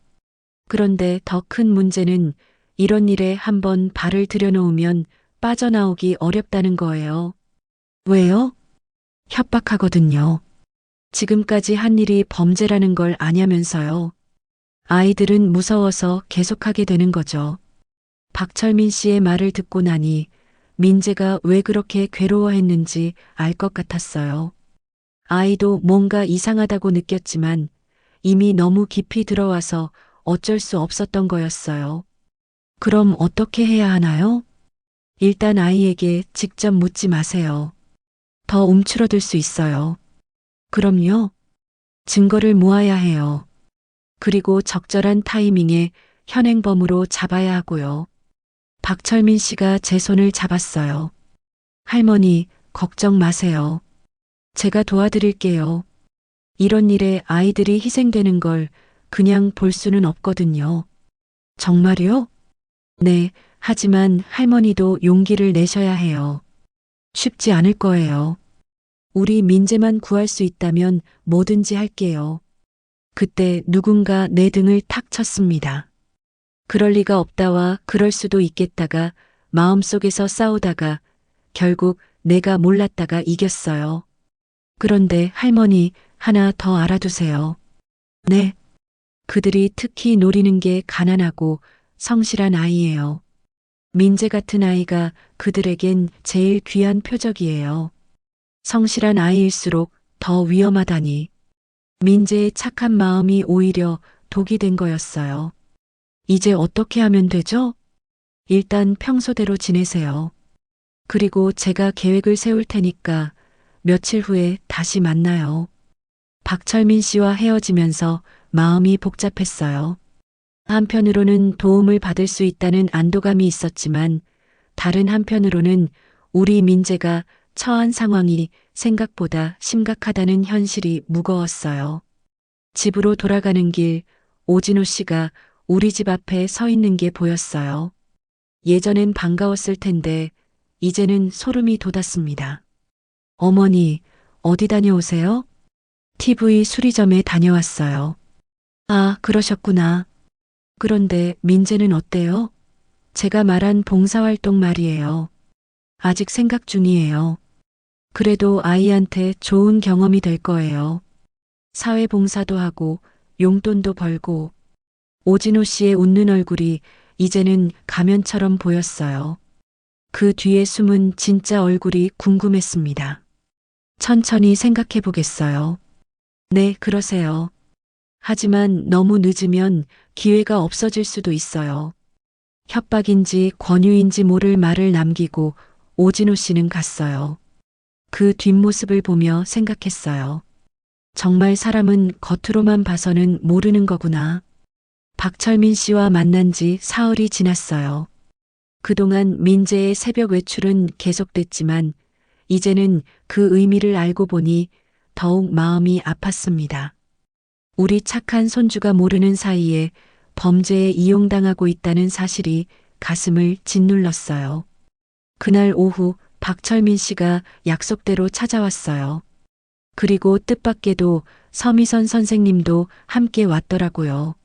그런데 더 큰 문제는 이런 일에 한번 발을 들여놓으면 빠져나오기 어렵다는 거예요. 왜요? 협박하거든요. 지금까지 한 일이 범죄라는 걸 아냐면서요. 아이들은 무서워서 계속하게 되는 거죠. 박철민 씨의 말을 듣고 나니 민재가 왜 그렇게 괴로워했는지 알 것 같았어요. 아이도 뭔가 이상하다고 느꼈지만 이미 너무 깊이 들어와서 어쩔 수 없었던 거였어요. 그럼 어떻게 해야 하나요? 일단 아이에게 직접 묻지 마세요. 더 움츠러들 수 있어요. 그럼요. 증거를 모아야 해요. 그리고 적절한 타이밍에 현행범으로 잡아야 하고요. 박철민 씨가 제 손을 잡았어요. 할머니, 걱정 마세요. 제가 도와드릴게요. 이런 일에 아이들이 희생되는 걸 그냥 볼 수는 없거든요. 정말요? 네, 하지만 할머니도 용기를 내셔야 해요. 쉽지 않을 거예요. 우리 민재만 구할 수 있다면 뭐든지 할게요. 그때 누군가 내 등을 탁 쳤습니다. 그럴 리가 없다와 그럴 수도 있겠다가 마음속에서 싸우다가 결국 내가 몰랐다가 이겼어요. 그런데 할머니, 하나 더 알아두세요. 네. 그들이 특히 노리는 게 가난하고 성실한 아이예요. 민재 같은 아이가 그들에겐 제일 귀한 표적이에요. 성실한 아이일수록 더 위험하다니. 민재의 착한 마음이 오히려 독이 된 거였어요. 이제 어떻게 하면 되죠? 일단 평소대로 지내세요. 그리고 제가 계획을 세울 테니까 며칠 후에 다시 만나요. 박철민 씨와 헤어지면서 마음이 복잡했어요. 한편으로는 도움을 받을 수 있다는 안도감이 있었지만 다른 한편으로는 우리 민재가 처한 상황이 생각보다 심각하다는 현실이 무거웠어요. 집으로 돌아가는 길 오진호 씨가 우리 집 앞에 서 있는 게 보였어요. 예전엔 반가웠을 텐데 이제는 소름이 돋았습니다. 어머니, 어디 다녀오세요? TV 수리점에 다녀왔어요. 아, 그러셨구나. 그런데 민재는 어때요? 제가 말한 봉사활동 말이에요. 아직 생각 중이에요. 그래도 아이한테 좋은 경험이 될 거예요. 사회봉사도 하고 용돈도 벌고. 오진호 씨의 웃는 얼굴이 이제는 가면처럼 보였어요. 그 뒤에 숨은 진짜 얼굴이 궁금했습니다. 천천히 생각해 보겠어요. 네, 그러세요. 하지만 너무 늦으면 기회가 없어질 수도 있어요. 협박인지 권유인지 모를 말을 남기고 오진호 씨는 갔어요. 그 뒷모습을 보며 생각했어요. 정말 사람은 겉으로만 봐서는 모르는 거구나. 박철민 씨와 만난 지 사흘이 지났어요. 그동안 민재의 새벽 외출은 계속됐지만 이제는 그 의미를 알고 보니 더욱 마음이 아팠습니다. 우리 착한 손주가 모르는 사이에 범죄에 이용당하고 있다는 사실이 가슴을 짓눌렀어요. 그날 오후 박철민 씨가 약속대로 찾아왔어요. 그리고 뜻밖에도 서미선 선생님도 함께 왔더라고요.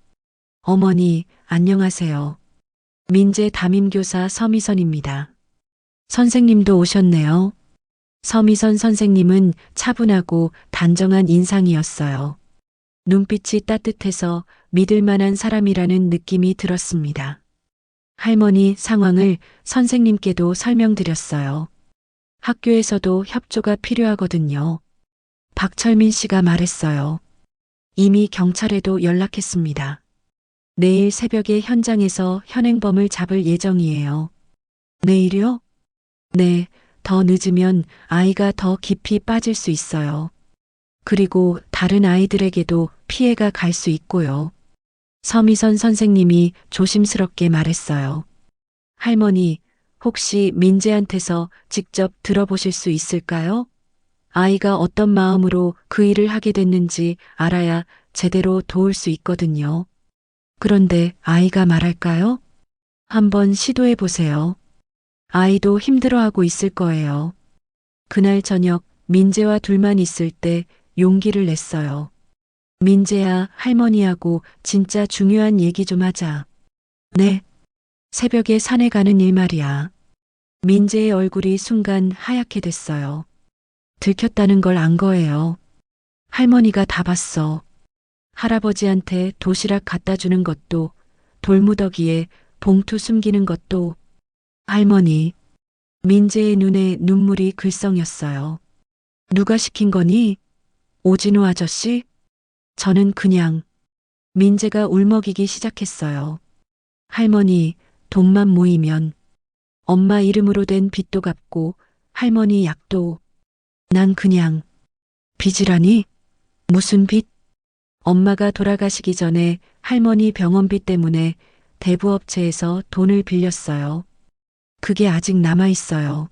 어머니, 안녕하세요. 민재 담임교사 서미선입니다. 선생님도 오셨네요. 서미선 선생님은 차분하고 단정한 인상이었어요. 눈빛이 따뜻해서 믿을 만한 사람이라는 느낌이 들었습니다. 할머니 상황을 선생님께도 설명드렸어요. 학교에서도 협조가 필요하거든요. 박철민 씨가 말했어요. 이미 경찰에도 연락했습니다. 내일 새벽에 현장에서 현행범을 잡을 예정이에요. 내일이요? 네, 더 늦으면 아이가 더 깊이 빠질 수 있어요. 그리고 다른 아이들에게도 피해가 갈 수 있고요. 서미선 선생님이 조심스럽게 말했어요. 할머니, 혹시 민재한테서 직접 들어보실 수 있을까요? 아이가 어떤 마음으로 그 일을 하게 됐는지 알아야 제대로 도울 수 있거든요. 그런데 아이가 말할까요? 한번 시도해 보세요. 아이도 힘들어하고 있을 거예요. 그날 저녁 민재와 둘만 있을 때 용기를 냈어요. 민재야, 할머니하고 진짜 중요한 얘기 좀 하자. 네. 새벽에 산에 가는 일 말이야. 민재의 얼굴이 순간 하얗게 됐어요. 들켰다는 걸 안 거예요. 할머니가 다 봤어. 할아버지한테 도시락 갖다 주는 것도 돌무더기에 봉투 숨기는 것도 할머니. 민재의 눈에 눈물이 글썽였어요. 누가 시킨 거니? 오진호 아저씨? 저는 그냥. 민재가 울먹이기 시작했어요. 할머니, 돈만 모이면 엄마 이름으로 된 빚도 갚고 할머니 약도. 난 그냥. 빚이라니? 무슨 빚? 엄마가 돌아가시기 전에 할머니 병원비 때문에 대부업체에서 돈을 빌렸어요. 그게 아직 남아 있어요.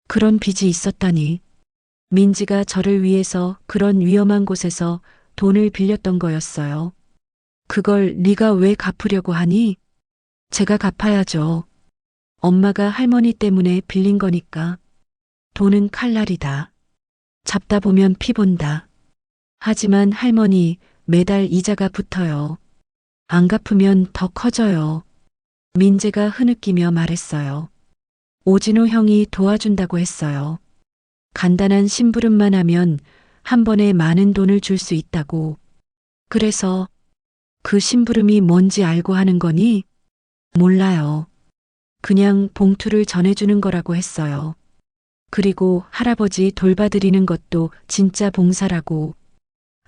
그런 빚이 있었다니. 민지가 저를 위해서 그런 위험한 곳에서 돈을 빌렸던 거였어요. 그걸 네가 왜 갚으려고 하니? 제가 갚아야죠. 엄마가 할머니 때문에 빌린 거니까. 돈은 칼날이다. 잡다 보면 피 본다. 하지만 할머니, 매달 이자가 붙어요. 안 갚으면 더 커져요. 민재가 흐느끼며 말했어요. 오진호 형이 도와준다고 했어요. 간단한 심부름만 하면 한 번에 많은 돈을 줄 수 있다고. 그래서 그 심부름이 뭔지 알고 하는 거니? 몰라요. 그냥 봉투를 전해주는 거라고 했어요. 그리고 할아버지 돌봐드리는 것도 진짜 봉사라고.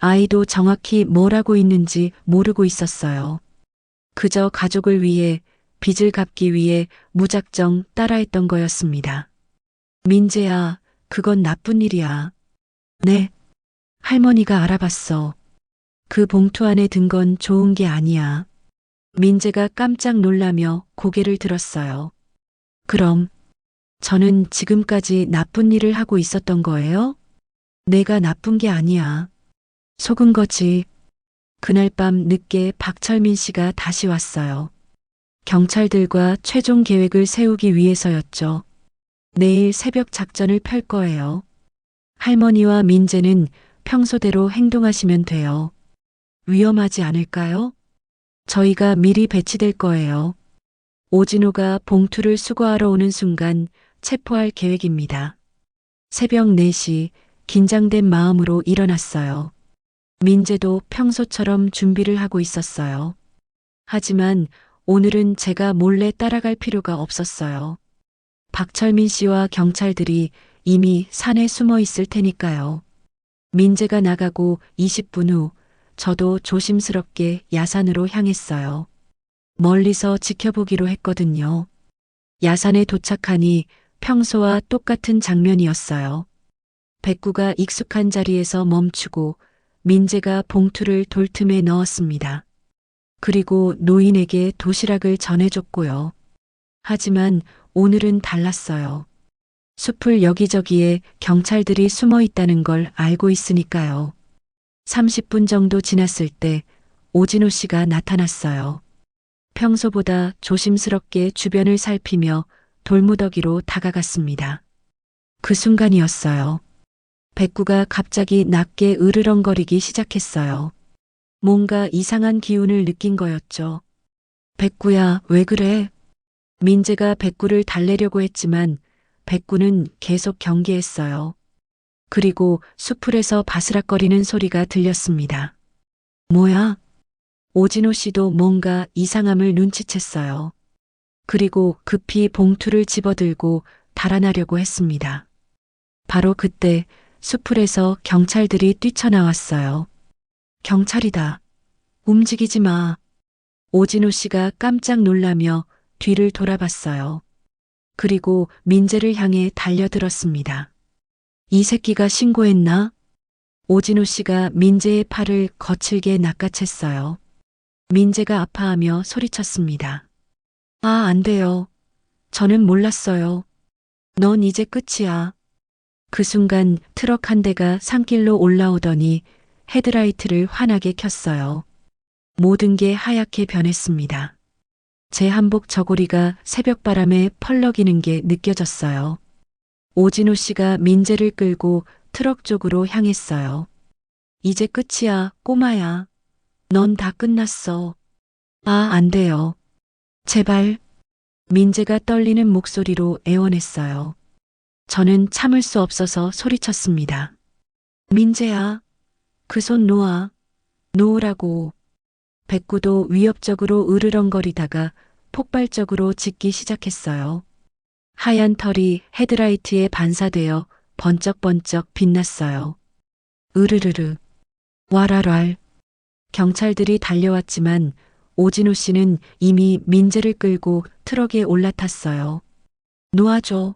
아이도 정확히 뭘 하고 있는지 모르고 있었어요. 그저 가족을 위해, 빚을 갚기 위해 무작정 따라했던 거였습니다. 민재야, 그건 나쁜 일이야. 네. 할머니가 알아봤어. 그 봉투 안에 든 건 좋은 게 아니야. 민재가 깜짝 놀라며 고개를 들었어요. 그럼 저는 지금까지 나쁜 일을 하고 있었던 거예요? 내가 나쁜 게 아니야. 속은 거지. 그날 밤 늦게 박철민 씨가 다시 왔어요. 경찰들과 최종 계획을 세우기 위해서였죠. 내일 새벽 작전을 펼 거예요. 할머니와 민재는 평소대로 행동하시면 돼요. 위험하지 않을까요? 저희가 미리 배치될 거예요. 오진호가 봉투를 수거하러 오는 순간 체포할 계획입니다. 새벽 4시 긴장된 마음으로 일어났어요. 민재도 평소처럼 준비를 하고 있었어요. 하지만 오늘은 제가 몰래 따라갈 필요가 없었어요. 박철민 씨와 경찰들이 이미 산에 숨어 있을 테니까요. 민재가 나가고 20분 후 저도 조심스럽게 야산으로 향했어요. 멀리서 지켜보기로 했거든요. 야산에 도착하니 평소와 똑같은 장면이었어요. 백구가 익숙한 자리에서 멈추고 민재가 봉투를 돌틈에 넣었습니다. 그리고 노인에게 도시락을 전해줬고요. 하지만 오늘은 달랐어요. 숲을 여기저기에 경찰들이 숨어 있다는 걸 알고 있으니까요. 30분 정도 지났을 때 오진호 씨가 나타났어요. 평소보다 조심스럽게 주변을 살피며 돌무더기로 다가갔습니다. 그 순간이었어요. 백구가 갑자기 낮게 으르렁거리기 시작했어요. 뭔가 이상한 기운을 느낀 거였죠. 백구야, 왜 그래? 민재가 백구를 달래려고 했지만 백구는 계속 경계했어요. 그리고 수풀에서 바스락거리는 소리가 들렸습니다. 뭐야? 오진호 씨도 뭔가 이상함을 눈치챘어요. 그리고 급히 봉투를 집어들고 달아나려고 했습니다. 바로 그때 수풀에서 경찰들이 뛰쳐나왔어요. 경찰이다. 움직이지 마. 오진호 씨가 깜짝 놀라며 뒤를 돌아봤어요. 그리고 민재를 향해 달려들었습니다. 이 새끼가 신고했나? 오진호 씨가 민재의 팔을 거칠게 낚아챘어요. 민재가 아파하며 소리쳤습니다. 아, 안 돼요. 저는 몰랐어요. 넌 이제 끝이야. 그 순간 트럭 한 대가 산길로 올라오더니 헤드라이트를 환하게 켰어요. 모든 게 하얗게 변했습니다. 제 한복 저고리가 새벽바람에 펄럭이는 게 느껴졌어요. 오진호 씨가 민재를 끌고 트럭 쪽으로 향했어요. 이제 끝이야, 꼬마야. 넌 다 끝났어. 아, 안 돼요. 제발. 민재가 떨리는 목소리로 애원했어요. 저는 참을 수 없어서 소리쳤습니다. 민재야, 그 손 놓아. 놓으라고. 백구도 위협적으로 으르렁거리다가 폭발적으로 짖기 시작했어요. 하얀 털이 헤드라이트에 반사되어 번쩍번쩍 빛났어요. 으르르르, 와랄왈. 경찰들이 달려왔지만 오진호 씨는 이미 민재를 끌고 트럭에 올라탔어요. 놓아줘.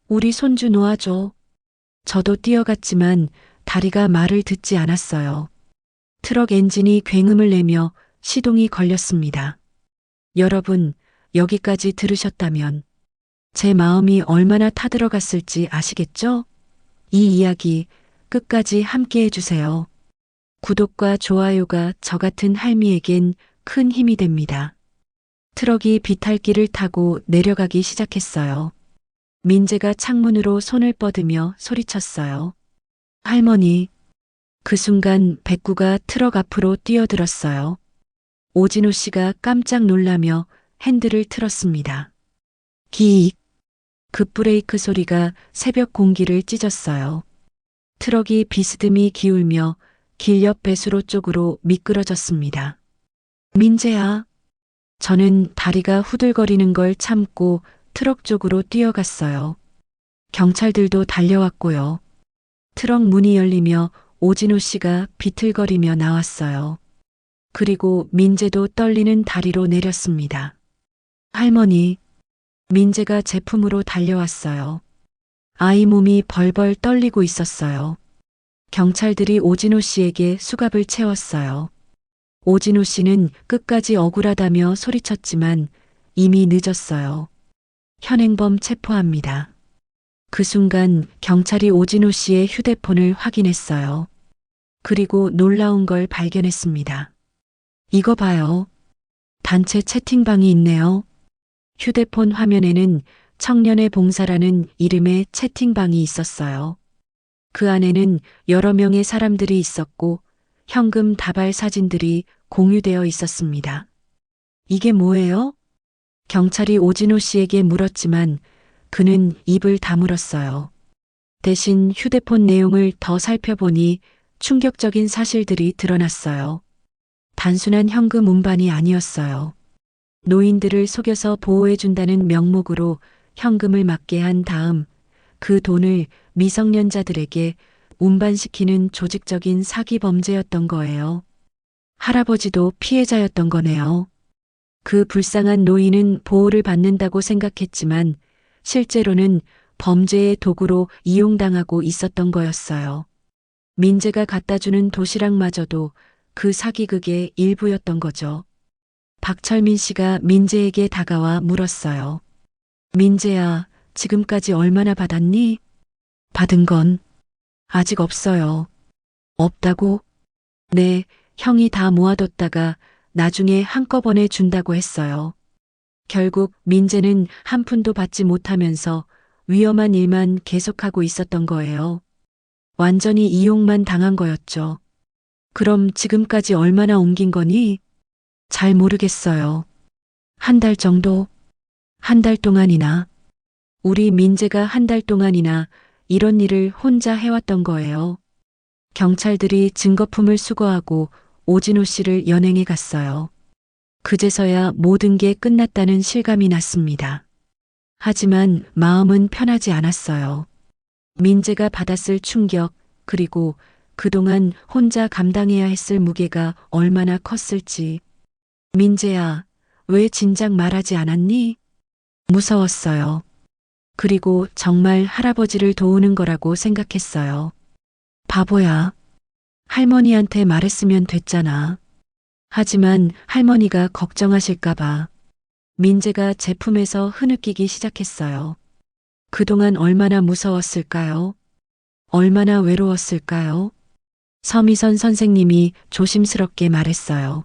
우리 손주 놓아줘. 저도 뛰어갔지만 다리가 말을 듣지 않았어요. 트럭 엔진이 굉음을 내며 시동이 걸렸습니다. 여러분, 여기까지 들으셨다면 제 마음이 얼마나 타들어갔을지 아시겠죠? 이 이야기 끝까지 함께 해주세요. 구독과 좋아요가 저 같은 할미에겐 큰 힘이 됩니다. 트럭이 비탈길을 타고 내려가기 시작했어요. 민재가 창문으로 손을 뻗으며 소리쳤어요. 할머니. 그 순간 백구가 트럭 앞으로 뛰어들었어요. 오진호 씨가 깜짝 놀라며 핸들을 틀었습니다. 기익. 급브레이크 소리가 새벽 공기를 찢었어요. 트럭이 비스듬히 기울며 길 옆 배수로 쪽으로 미끄러졌습니다. 민재야. 저는 다리가 후들거리는 걸 참고 트럭 쪽으로 뛰어갔어요. 경찰들도 달려왔고요. 트럭 문이 열리며 오진호 씨가 비틀거리며 나왔어요. 그리고 민재도 떨리는 다리로 내렸습니다. 할머니. 민재가 제품으로 달려왔어요. 아이 몸이 벌벌 떨리고 있었어요. 경찰들이 오진호 씨에게 수갑을 채웠어요. 오진호 씨는 끝까지 억울하다며 소리쳤지만 이미 늦었어요. 현행범 체포합니다. 그 순간 경찰이 오진호 씨의 휴대폰을 확인했어요. 그리고 놀라운 걸 발견했습니다. 이거 봐요. 단체 채팅방이 있네요. 휴대폰 화면에는 청년의 봉사라는 이름의 채팅방이 있었어요. 그 안에는 여러 명의 사람들이 있었고 현금 다발 사진들이 공유되어 있었습니다. 이게 뭐예요? 경찰이 오진호 씨에게 물었지만 그는 입을 다물었어요. 대신 휴대폰 내용을 더 살펴보니 충격적인 사실들이 드러났어요. 단순한 현금 운반이 아니었어요. 노인들을 속여서 보호해준다는 명목으로 현금을 맞게 한 다음 그 돈을 미성년자들에게 운반시키는 조직적인 사기 범죄였던 거예요. 할아버지도 피해자였던 거네요. 그 불쌍한 노인은 보호를 받는다고 생각했지만 실제로는 범죄의 도구로 이용당하고 있었던 거였어요. 민재가 갖다주는 도시락마저도 그 사기극의 일부였던 거죠. 박철민 씨가 민재에게 다가와 물었어요. 민재야, 지금까지 얼마나 받았니? 받은 건 아직 없어요. 없다고? 네, 형이 다 모아뒀다가 나중에 한꺼번에 준다고 했어요. 결국 민재는 한 푼도 받지 못하면서 위험한 일만 계속하고 있었던 거예요. 완전히 이용만 당한 거였죠. 그럼 지금까지 얼마나 옮긴 거니? 잘 모르겠어요. 한 달 정도? 한 달 동안이나. 우리 민재가 한 달 동안이나 이런 일을 혼자 해왔던 거예요. 경찰들이 증거품을 수거하고 오진호 씨를 연행해 갔어요. 그제서야 모든 게 끝났다는 실감이 났습니다. 하지만 마음은 편하지 않았어요. 민재가 받았을 충격, 그리고 그동안 혼자 감당해야 했을 무게가 얼마나 컸을지. 민재야, 왜 진작 말하지 않았니? 무서웠어요. 그리고 정말 할아버지를 도우는 거라고 생각했어요. 바보야. 할머니한테 말했으면 됐잖아. 하지만 할머니가 걱정하실까봐. 민재가 제품에서 흐느끼기 시작했어요. 그동안 얼마나 무서웠을까요? 얼마나 외로웠을까요? 서미선 선생님이 조심스럽게 말했어요.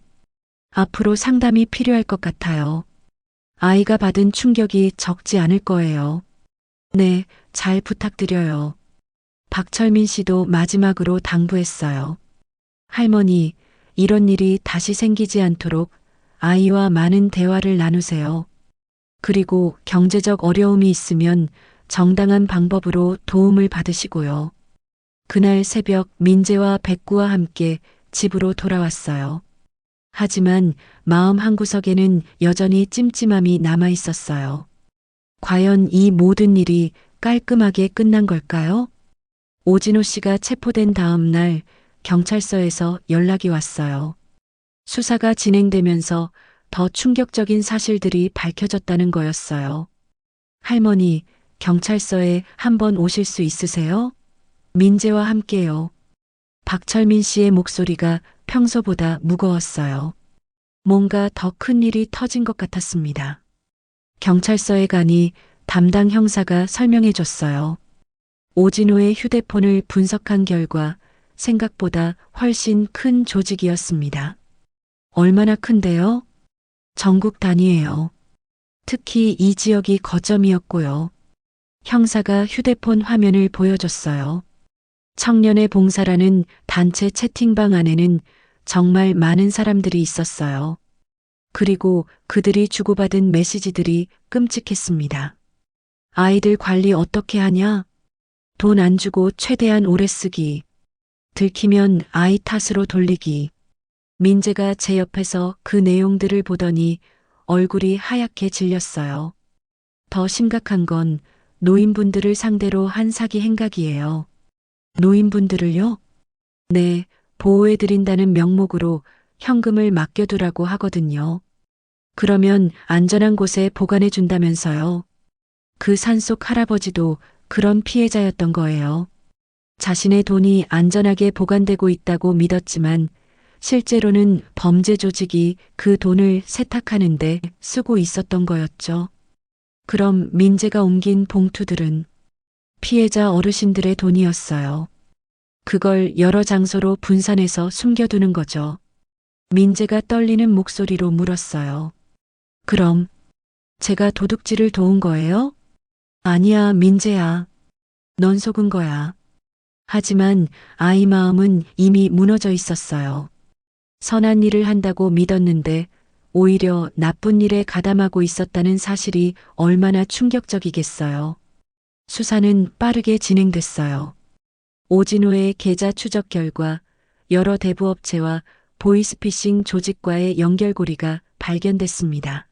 앞으로 상담이 필요할 것 같아요. 아이가 받은 충격이 적지 않을 거예요. 네, 잘 부탁드려요. 박철민 씨도 마지막으로 당부했어요. 할머니, 이런 일이 다시 생기지 않도록 아이와 많은 대화를 나누세요. 그리고 경제적 어려움이 있으면 정당한 방법으로 도움을 받으시고요. 그날 새벽 민재와 백구와 함께 집으로 돌아왔어요. 하지만 마음 한구석에는 여전히 찜찜함이 남아 있었어요. 과연 이 모든 일이 깔끔하게 끝난 걸까요? 오진호 씨가 체포된 다음 날 경찰서에서 연락이 왔어요. 수사가 진행되면서 더 충격적인 사실들이 밝혀졌다는 거였어요. 할머니, 경찰서에 한번 오실 수 있으세요? 민재와 함께요. 박철민 씨의 목소리가 평소보다 무거웠어요. 뭔가 더 큰 일이 터진 것 같았습니다. 경찰서에 가니 담당 형사가 설명해 줬어요. 오진호의 휴대폰을 분석한 결과 생각보다 훨씬 큰 조직이었습니다. 얼마나 큰데요? 전국 단위예요. 특히 이 지역이 거점이었고요. 형사가 휴대폰 화면을 보여줬어요. 청년의 봉사라는 단체 채팅방 안에는 정말 많은 사람들이 있었어요. 그리고 그들이 주고받은 메시지들이 끔찍했습니다. 아이들 관리 어떻게 하냐? 돈 안 주고 최대한 오래 쓰기. 들키면 아이 탓으로 돌리기. 민재가 제 옆에서 그 내용들을 보더니 얼굴이 하얗게 질렸어요. 더 심각한 건 노인분들을 상대로 한 사기 행각이에요. 노인분들을요? 네, 보호해드린다는 명목으로 현금을 맡겨두라고 하거든요. 그러면 안전한 곳에 보관해준다면서요. 그 산속 할아버지도 그런 피해자였던 거예요. 자신의 돈이 안전하게 보관되고 있다고 믿었지만 실제로는 범죄 조직이 그 돈을 세탁하는데 쓰고 있었던 거였죠. 그럼 민재가 옮긴 봉투들은 피해자 어르신들의 돈이었어요. 그걸 여러 장소로 분산해서 숨겨두는 거죠. 민재가 떨리는 목소리로 물었어요. 그럼 제가 도둑질을 도운 거예요? 아니야, 민재야. 넌 속은 거야. 하지만 아이 마음은 이미 무너져 있었어요. 선한 일을 한다고 믿었는데 오히려 나쁜 일에 가담하고 있었다는 사실이 얼마나 충격적이겠어요. 수사는 빠르게 진행됐어요. 오진호의 계좌 추적 결과 여러 대부업체와 보이스피싱 조직과의 연결고리가 발견됐습니다.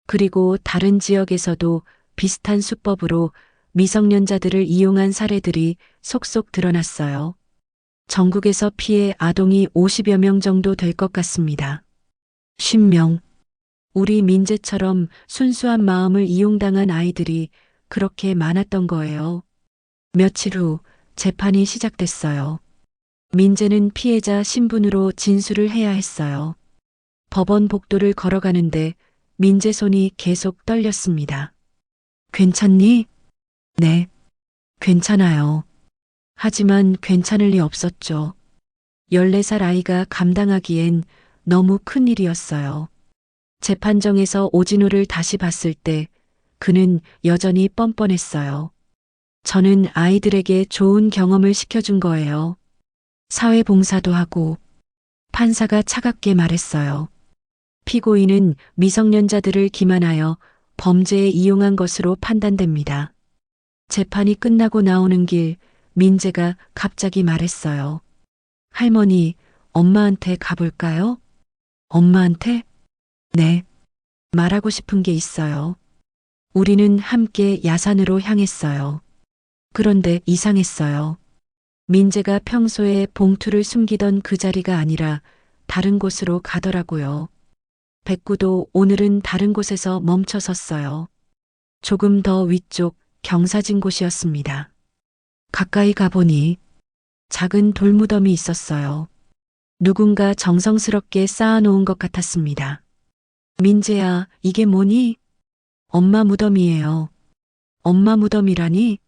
그리고 다른 지역에서도 비슷한 수법으로 미성년자들을 이용한 사례들이 속속 드러났어요. 전국에서 피해 아동이 50여 명 정도 될 것 같습니다. 50명. 우리 민재처럼 순수한 마음을 이용당한 아이들이 그렇게 많았던 거예요. 며칠 후 재판이 시작됐어요. 민재는 피해자 신분으로 진술을 해야 했어요. 법원 복도를 걸어가는데 민재 손이 계속 떨렸습니다. 괜찮니? 네, 괜찮아요. 하지만 괜찮을 리 없었죠. 14살 아이가 감당하기엔 너무 큰 일이었어요. 재판정에서 오진호를 다시 봤을 때 그는 여전히 뻔뻔했어요. 저는 아이들에게 좋은 경험을 시켜준 거예요. 사회봉사도 하고. 판사가 차갑게 말했어요. 피고인은 미성년자들을 기만하여 범죄에 이용한 것으로 판단됩니다. 재판이 끝나고 나오는 길 민재가 갑자기 말했어요. 할머니, 엄마한테 가볼까요? 엄마한테? 네. 말하고 싶은 게 있어요. 우리는 함께 야산으로 향했어요. 그런데 이상했어요. 민재가 평소에 봉투를 숨기던 그 자리가 아니라 다른 곳으로 가더라고요. 백구도 오늘은 다른 곳에서 멈춰 섰어요. 조금 더 위쪽 경사진 곳이었습니다. 가까이 가보니 작은 돌무덤이 있었어요. 누군가 정성스럽게 쌓아놓은 것 같았습니다. 민재야, 이게 뭐니? 엄마 무덤이에요. 엄마 무덤이라니?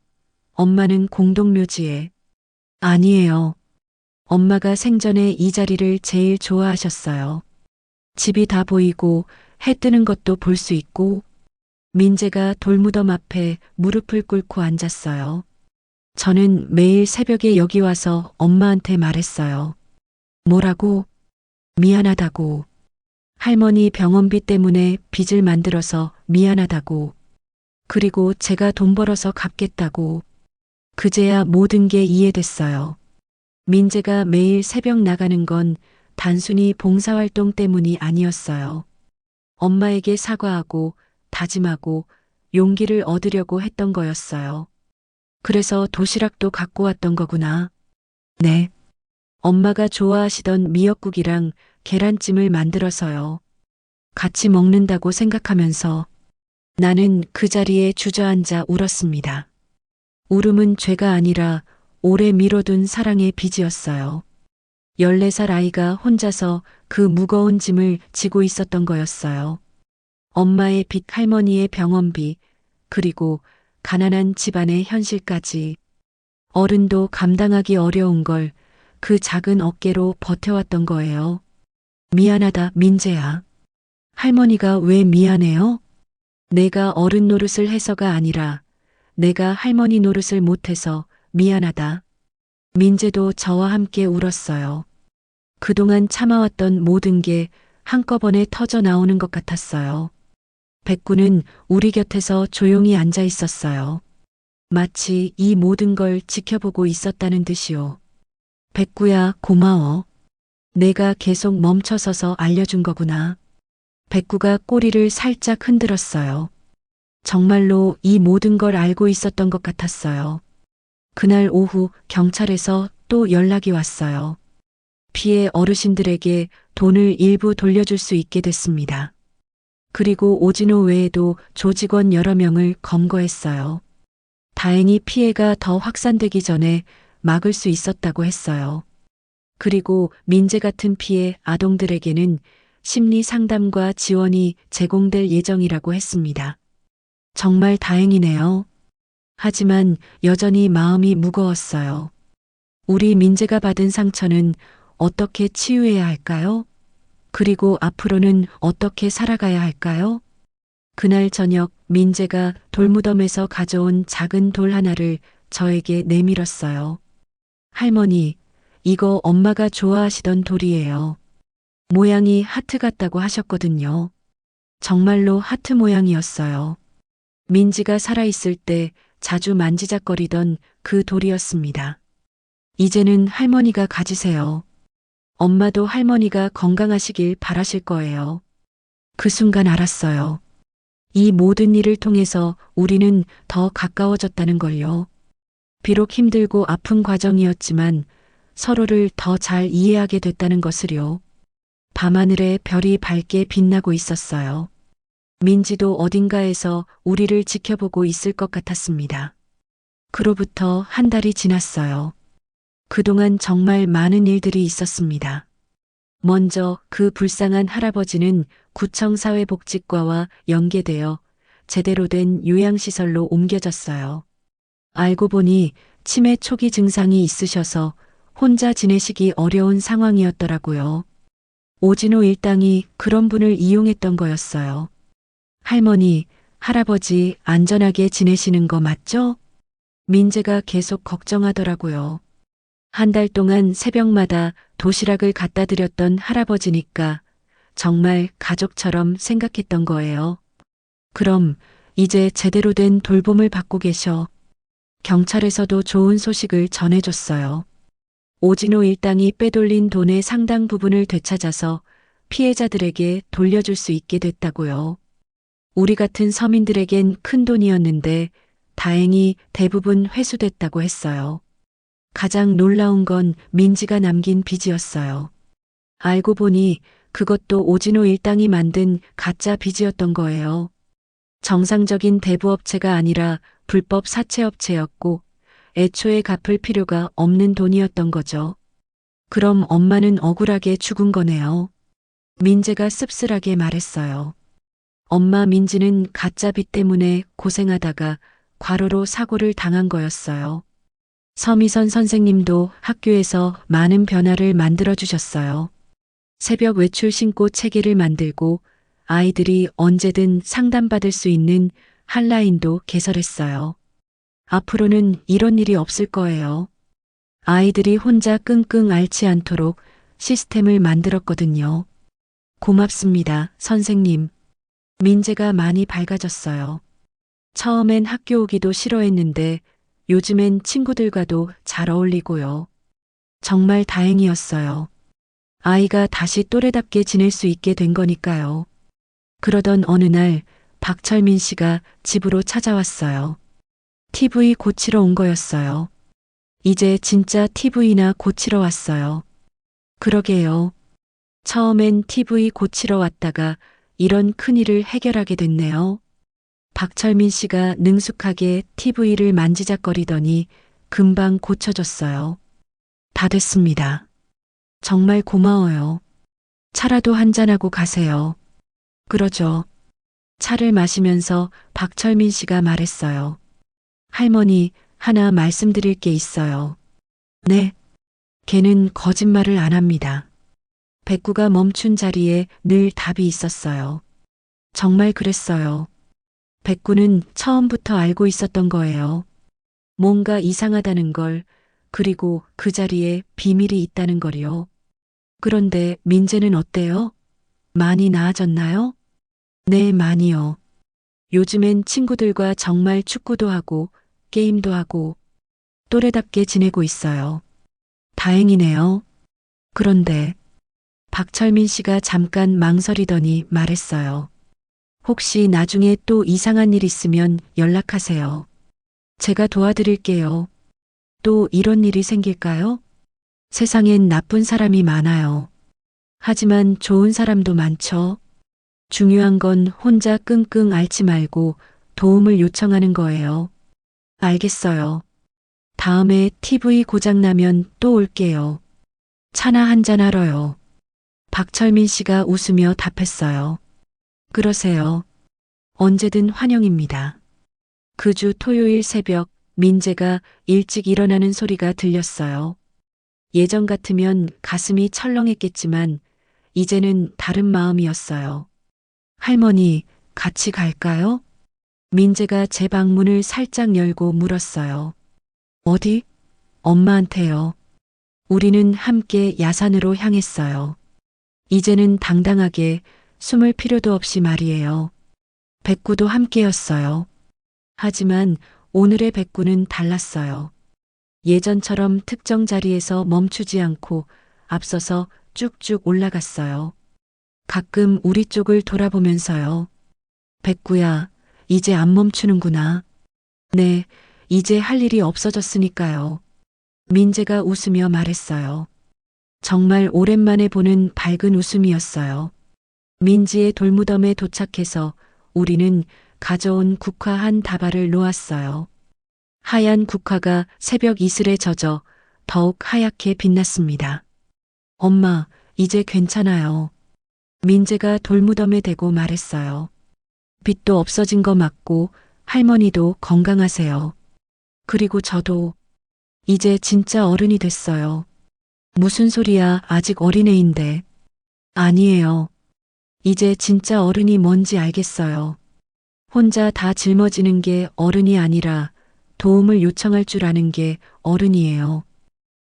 엄마는 공동묘지에. 아니에요. 엄마가 생전에 이 자리를 제일 좋아하셨어요. 집이 다 보이고 해 뜨는 것도 볼 수 있고. 민재가 돌무덤 앞에 무릎을 꿇고 앉았어요. 저는 매일 새벽에 여기 와서 엄마한테 말했어요. 뭐라고? 미안하다고. 할머니 병원비 때문에 빚을 만들어서 미안하다고. 그리고 제가 돈 벌어서 갚겠다고. 그제야 모든 게 이해됐어요. 민재가 매일 새벽 나가는 건 단순히 봉사활동 때문이 아니었어요. 엄마에게 사과하고 다짐하고 용기를 얻으려고 했던 거였어요. 그래서 도시락도 갖고 왔던 거구나. 네. 엄마가 좋아하시던 미역국이랑 계란찜을 만들어서요. 같이 먹는다고 생각하면서 나는 그 자리에 주저앉아 울었습니다. 울음은 죄가 아니라 오래 미뤄둔 사랑의 빚이었어요. 14살 아이가 혼자서 그 무거운 짐을 지고 있었던 거였어요. 엄마의 빚, 할머니의 병원비, 그리고 가난한 집안의 현실까지. 어른도 감당하기 어려운 걸 그 작은 어깨로 버텨왔던 거예요. 미안하다, 민재야. 할머니가 왜 미안해요? 내가 어른 노릇을 해서가 아니라 내가 할머니 노릇을 못해서 미안하다. 민재도 저와 함께 울었어요. 그동안 참아왔던 모든 게 한꺼번에 터져 나오는 것 같았어요. 백구는 우리 곁에서 조용히 앉아 있었어요. 마치 이 모든 걸 지켜보고 있었다는 듯이요. 백구야, 고마워. 내가 계속 멈춰서서 알려준 거구나. 백구가 꼬리를 살짝 흔들었어요. 정말로 이 모든 걸 알고 있었던 것 같았어요. 그날 오후 경찰에서 또 연락이 왔어요. 피해 어르신들에게 돈을 일부 돌려줄 수 있게 됐습니다. 그리고 오진호 외에도 조직원 여러 명을 검거했어요. 다행히 피해가 더 확산되기 전에 막을 수 있었다고 했어요. 그리고 민재 같은 피해 아동들에게는 심리 상담과 지원이 제공될 예정이라고 했습니다. 정말 다행이네요. 하지만 여전히 마음이 무거웠어요. 우리 민재가 받은 상처는 어떻게 치유해야 할까요? 그리고 앞으로는 어떻게 살아가야 할까요? 그날 저녁 민재가 돌무덤에서 가져온 작은 돌 하나를 저에게 내밀었어요. 할머니, 이거 엄마가 좋아하시던 돌이에요. 모양이 하트 같다고 하셨거든요. 정말로 하트 모양이었어요. 민지가 살아있을 때 자주 만지작거리던 그 돌이었습니다. 이제는 할머니가 가지세요. 엄마도 할머니가 건강하시길 바라실 거예요. 그 순간 알았어요. 이 모든 일을 통해서 우리는 더 가까워졌다는 걸요. 비록 힘들고 아픈 과정이었지만 서로를 더 잘 이해하게 됐다는 것을요. 밤하늘에 별이 밝게 빛나고 있었어요. 민지도 어딘가에서 우리를 지켜보고 있을 것 같았습니다. 그로부터 한 달이 지났어요. 그동안 정말 많은 일들이 있었습니다. 먼저 그 불쌍한 할아버지는 구청 사회복지과와 연계되어 제대로 된 요양시설로 옮겨졌어요. 알고 보니 치매 초기 증상이 있으셔서 혼자 지내시기 어려운 상황이었더라고요. 오진호 일당이 그런 분을 이용했던 거였어요. 할머니, 할아버지 안전하게 지내시는 거 맞죠? 민재가 계속 걱정하더라고요. 한 달 동안 새벽마다 도시락을 갖다 드렸던 할아버지니까 정말 가족처럼 생각했던 거예요. 그럼 이제 제대로 된 돌봄을 받고 계셔. 경찰에서도 좋은 소식을 전해줬어요. 오진호 일당이 빼돌린 돈의 상당 부분을 되찾아서 피해자들에게 돌려줄 수 있게 됐다고요. 우리 같은 서민들에겐 큰 돈이었는데 다행히 대부분 회수됐다고 했어요. 가장 놀라운 건 민지가 남긴 빚이었어요. 알고 보니 그것도 오진호 일당이 만든 가짜 빚이었던 거예요. 정상적인 대부업체가 아니라 불법 사채업체였고 애초에 갚을 필요가 없는 돈이었던 거죠. 그럼 엄마는 억울하게 죽은 거네요. 민재가 씁쓸하게 말했어요. 엄마 민지는 가짜 빚 때문에 고생하다가 과로로 사고를 당한 거였어요. 서미선 선생님도 학교에서 많은 변화를 만들어 주셨어요. 새벽 외출 신고 체계를 만들고 아이들이 언제든 상담받을 수 있는 한라인도 개설했어요. 앞으로는 이런 일이 없을 거예요. 아이들이 혼자 끙끙 앓지 않도록 시스템을 만들었거든요. 고맙습니다, 선생님. 민재가 많이 밝아졌어요. 처음엔 학교 오기도 싫어했는데 요즘엔 친구들과도 잘 어울리고요. 정말 다행이었어요. 아이가 다시 또래답게 지낼 수 있게 된 거니까요. 그러던 어느 날 박철민 씨가 집으로 찾아왔어요. TV 고치러 온 거였어요. 이제 진짜 TV나 고치러 왔어요. 그러게요. 처음엔 TV 고치러 왔다가 이런 큰일을 해결하게 됐네요. 박철민 씨가 능숙하게 TV를 만지작거리더니 금방 고쳐졌어요. 다 됐습니다. 정말 고마워요. 차라도 한잔하고 가세요. 그러죠. 차를 마시면서 박철민 씨가 말했어요. 할머니, 하나 말씀드릴 게 있어요. 네. 걔는 거짓말을 안 합니다. 백구가 멈춘 자리에 늘 답이 있었어요. 정말 그랬어요. 백구는 처음부터 알고 있었던 거예요. 뭔가 이상하다는 걸, 그리고 그 자리에 비밀이 있다는 걸요. 그런데 민재는 어때요? 많이 나아졌나요? 네, 많이요. 요즘엔 친구들과 정말 축구도 하고, 게임도 하고, 또래답게 지내고 있어요. 다행이네요. 그런데, 박철민 씨가 잠깐 망설이더니 말했어요. 혹시 나중에 또 이상한 일 있으면 연락하세요. 제가 도와드릴게요. 또 이런 일이 생길까요? 세상엔 나쁜 사람이 많아요. 하지만 좋은 사람도 많죠. 중요한 건 혼자 끙끙 앓지 말고 도움을 요청하는 거예요. 알겠어요. 다음에 TV 고장나면 또 올게요. 차나 한잔 하러요. 박철민 씨가 웃으며 답했어요. 그러세요. 언제든 환영입니다. 그 주 토요일 새벽 민재가 일찍 일어나는 소리가 들렸어요. 예전 같으면 가슴이 철렁했겠지만 이제는 다른 마음이었어요. 할머니, 같이 갈까요? 민재가 제 방문을 살짝 열고 물었어요. 어디? 엄마한테요. 우리는 함께 야산으로 향했어요. 이제는 당당하게 숨을 필요도 없이 말이에요. 백구도 함께였어요. 하지만 오늘의 백구는 달랐어요. 예전처럼 특정 자리에서 멈추지 않고 앞서서 쭉쭉 올라갔어요. 가끔 우리 쪽을 돌아보면서요. 백구야, 이제 안 멈추는구나. 네, 이제 할 일이 없어졌으니까요. 민재가 웃으며 말했어요. 정말 오랜만에 보는 밝은 웃음이었어요. 민지의 돌무덤에 도착해서 우리는 가져온 국화 한 다발을 놓았어요. 하얀 국화가 새벽 이슬에 젖어 더욱 하얗게 빛났습니다. 엄마, 이제 괜찮아요. 민재가 돌무덤에 대고 말했어요. 빛도 없어진 거 맞고 할머니도 건강하세요. 그리고 저도 이제 진짜 어른이 됐어요. 무슨 소리야, 아직 어린애인데. 아니에요. 이제 진짜 어른이 뭔지 알겠어요. 혼자 다 짊어지는 게 어른이 아니라 도움을 요청할 줄 아는 게 어른이에요.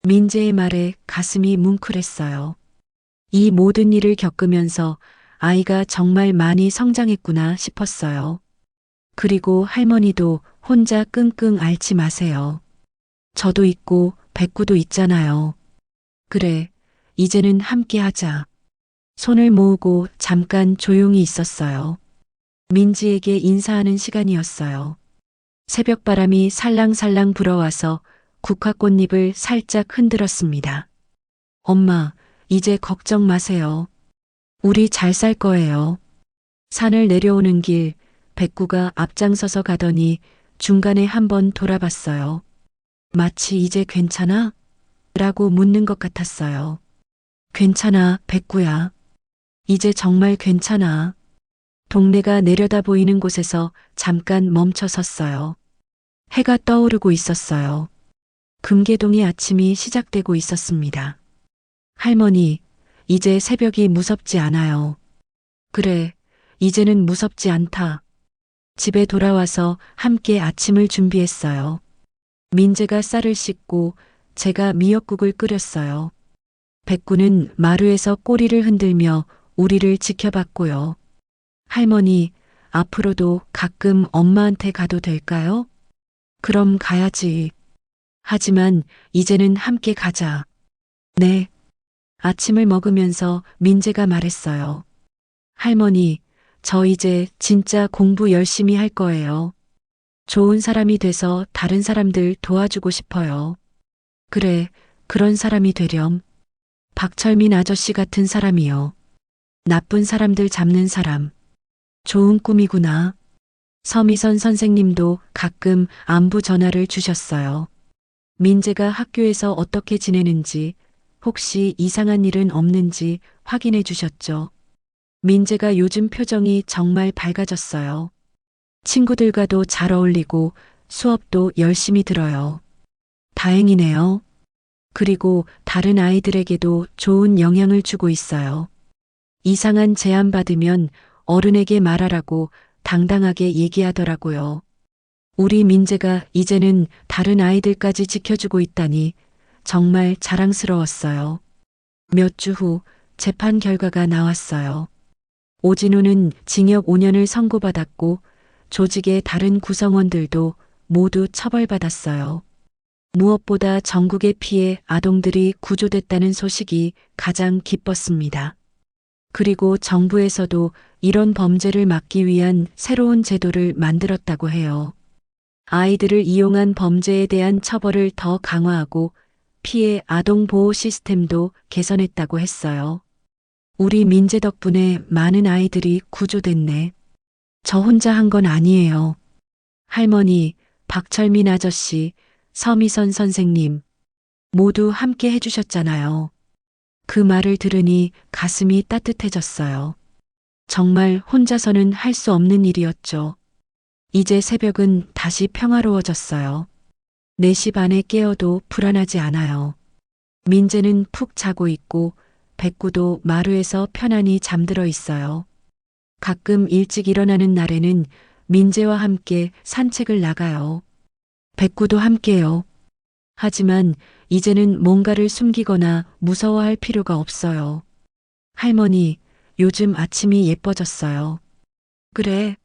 민재의 말에 가슴이 뭉클했어요. 이 모든 일을 겪으면서 아이가 정말 많이 성장했구나 싶었어요. 그리고 할머니도 혼자 끙끙 앓지 마세요. 저도 있고 백구도 있잖아요. 그래, 이제는 함께 하자. 손을 모으고 잠깐 조용히 있었어요. 민지에게 인사하는 시간이었어요. 새벽바람이 살랑살랑 불어와서 국화꽃잎을 살짝 흔들었습니다. 엄마, 이제 걱정 마세요. 우리 잘 살 거예요. 산을 내려오는 길, 백구가 앞장서서 가더니 중간에 한번 돌아봤어요. 마치 이제 괜찮아? 라고 묻는 것 같았어요. 괜찮아, 백구야. 이제 정말 괜찮아. 동네가 내려다 보이는 곳에서 잠깐 멈춰 섰어요. 해가 떠오르고 있었어요. 금계동의 아침이 시작되고 있었습니다. 할머니, 이제 새벽이 무섭지 않아요. 그래, 이제는 무섭지 않다. 집에 돌아와서 함께 아침을 준비했어요. 민재가 쌀을 씻고 제가 미역국을 끓였어요. 백구는 마루에서 꼬리를 흔들며 우리를 지켜봤고요. 할머니, 앞으로도 가끔 엄마한테 가도 될까요? 그럼 가야지. 하지만 이제는 함께 가자. 네. 아침을 먹으면서 민재가 말했어요. 할머니, 저 이제 진짜 공부 열심히 할 거예요. 좋은 사람이 돼서 다른 사람들 도와주고 싶어요. 그래, 그런 사람이 되렴. 박철민 아저씨 같은 사람이요. 나쁜 사람들 잡는 사람. 좋은 꿈이구나. 서미선 선생님도 가끔 안부 전화를 주셨어요. 민재가 학교에서 어떻게 지내는지, 혹시 이상한 일은 없는지 확인해 주셨죠. 민재가 요즘 표정이 정말 밝아졌어요. 친구들과도 잘 어울리고 수업도 열심히 들어요. 다행이네요. 그리고 다른 아이들에게도 좋은 영향을 주고 있어요. 이상한 제안 받으면 어른에게 말하라고 당당하게 얘기하더라고요. 우리 민재가 이제는 다른 아이들까지 지켜주고 있다니 정말 자랑스러웠어요. 몇 주 후 재판 결과가 나왔어요. 오진우는 징역 5년을 선고받았고 조직의 다른 구성원들도 모두 처벌받았어요. 무엇보다 전국의 피해 아동들이 구조됐다는 소식이 가장 기뻤습니다. 그리고 정부에서도 이런 범죄를 막기 위한 새로운 제도를 만들었다고 해요. 아이들을 이용한 범죄에 대한 처벌을 더 강화하고 피해 아동 보호 시스템도 개선했다고 했어요. 우리 민재 덕분에 많은 아이들이 구조됐네. 저 혼자 한 건 아니에요. 할머니, 박철민 아저씨, 서미선 선생님, 모두 함께 해주셨잖아요. 그 말을 들으니 가슴이 따뜻해졌어요. 정말 혼자서는 할 수 없는 일이었죠. 이제 새벽은 다시 평화로워졌어요. 4시 반에 깨어도 불안하지 않아요. 민재는 푹 자고 있고 백구도 마루에서 편안히 잠들어 있어요. 가끔 일찍 일어나는 날에는 민재와 함께 산책을 나가요. 백구도 함께요. 하지만 이제는 뭔가를 숨기거나 무서워할 필요가 없어요. 할머니, 요즘 아침이 예뻐졌어요. 그래,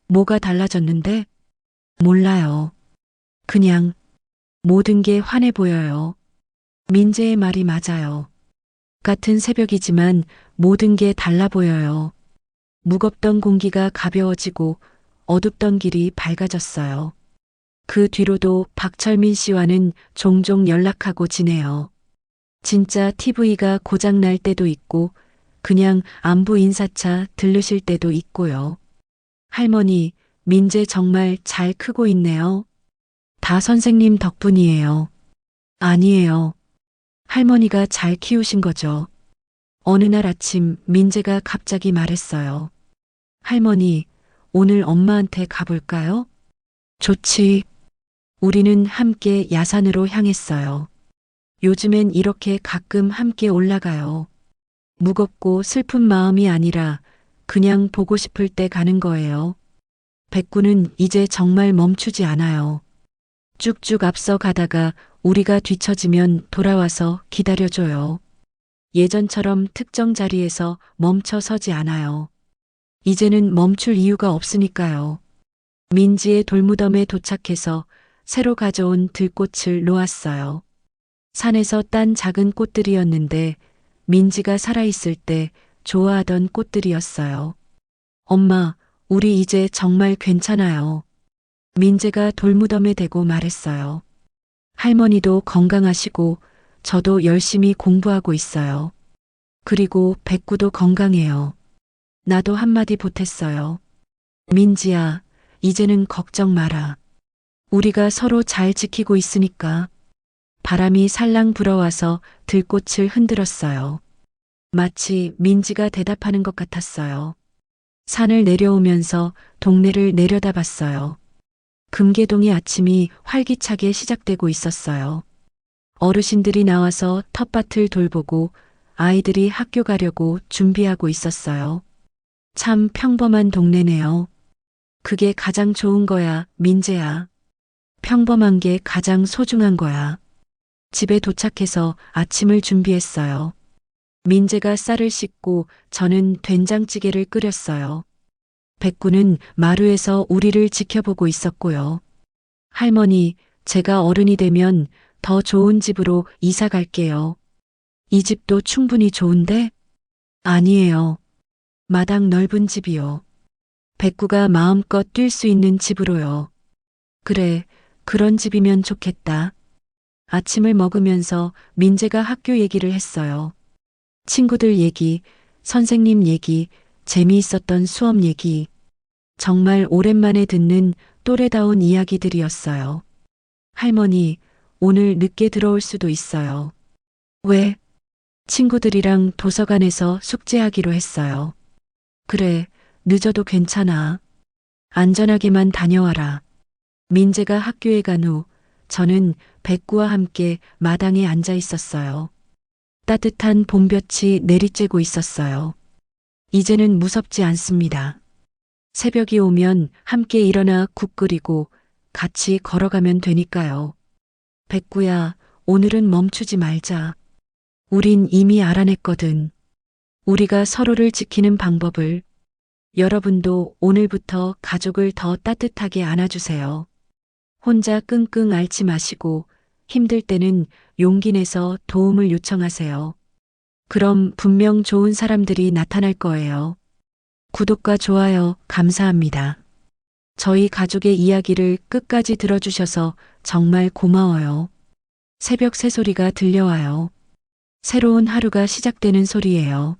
뭐가 달라졌는데? 몰라요. 그냥 모든 게 환해 보여요. 민재의 말이 맞아요. 같은 새벽이지만 모든 게 달라 보여요. 무겁던 공기가 가벼워지고 어둡던 길이 밝아졌어요. 그 뒤로도 박철민 씨와는 종종 연락하고 지내요. 진짜 TV가 고장날 때도 있고 그냥 안부 인사차 들르실 때도 있고요. 할머니, 민재 정말 잘 크고 있네요. 다 선생님 덕분이에요. 아니에요. 할머니가 잘 키우신 거죠. 어느 날 아침 민재가 갑자기 말했어요. 할머니, 오늘 엄마한테 가볼까요? 좋지. 우리는 함께 야산으로 향했어요. 요즘엔 이렇게 가끔 함께 올라가요. 무겁고 슬픈 마음이 아니라 그냥 보고 싶을 때 가는 거예요. 백구는 이제 정말 멈추지 않아요. 쭉쭉 앞서 가다가 우리가 뒤처지면 돌아와서 기다려줘요. 예전처럼 특정 자리에서 멈춰 서지 않아요. 이제는 멈출 이유가 없으니까요. 민지의 돌무덤에 도착해서 새로 가져온 들꽃을 놓았어요. 산에서 딴 작은 꽃들이었는데 민지가 살아있을 때 좋아하던 꽃들이었어요. 엄마, 우리 이제 정말 괜찮아요. 민재가 돌무덤에 대고 말했어요. 할머니도 건강하시고 저도 열심히 공부하고 있어요. 그리고 백구도 건강해요. 나도 한마디 보탰어요. 민지야, 이제는 걱정 마라. 우리가 서로 잘 지키고 있으니까. 바람이 살랑 불어와서 들꽃을 흔들었어요. 마치 민지가 대답하는 것 같았어요. 산을 내려오면서 동네를 내려다봤어요. 금계동의 아침이 활기차게 시작되고 있었어요. 어르신들이 나와서 텃밭을 돌보고 아이들이 학교 가려고 준비하고 있었어요. 참 평범한 동네네요. 그게 가장 좋은 거야, 민재야. 평범한 게 가장 소중한 거야. 집에 도착해서 아침을 준비했어요. 민재가 쌀을 씻고 저는 된장찌개를 끓였어요. 백구는 마루에서 우리를 지켜보고 있었고요. 할머니, 제가 어른이 되면 더 좋은 집으로 이사 갈게요. 이 집도 충분히 좋은데? 아니에요. 마당 넓은 집이요. 백구가 마음껏 뛸 수 있는 집으로요. 그래, 그런 집이면 좋겠다. 아침을 먹으면서 민재가 학교 얘기를 했어요. 친구들 얘기, 선생님 얘기, 재미있었던 수업 얘기. 정말 오랜만에 듣는 또래다운 이야기들이었어요. 할머니, 오늘 늦게 들어올 수도 있어요. 왜? 친구들이랑 도서관에서 숙제하기로 했어요. 그래, 늦어도 괜찮아. 안전하게만 다녀와라. 민재가 학교에 간 후 저는 백구와 함께 마당에 앉아 있었어요. 따뜻한 봄볕이 내리쬐고 있었어요. 이제는 무섭지 않습니다. 새벽이 오면 함께 일어나 국 끓이고 같이 걸어가면 되니까요. 백구야, 오늘은 멈추지 말자. 우린 이미 알아냈거든. 우리가 서로를 지키는 방법을. 여러분도 오늘부터 가족을 더 따뜻하게 안아주세요. 혼자 끙끙 앓지 마시고 힘들 때는 용기 내서 도움을 요청하세요. 그럼 분명 좋은 사람들이 나타날 거예요. 구독과 좋아요 감사합니다. 저희 가족의 이야기를 끝까지 들어주셔서 정말 고마워요. 새벽 새소리가 들려와요. 새로운 하루가 시작되는 소리예요.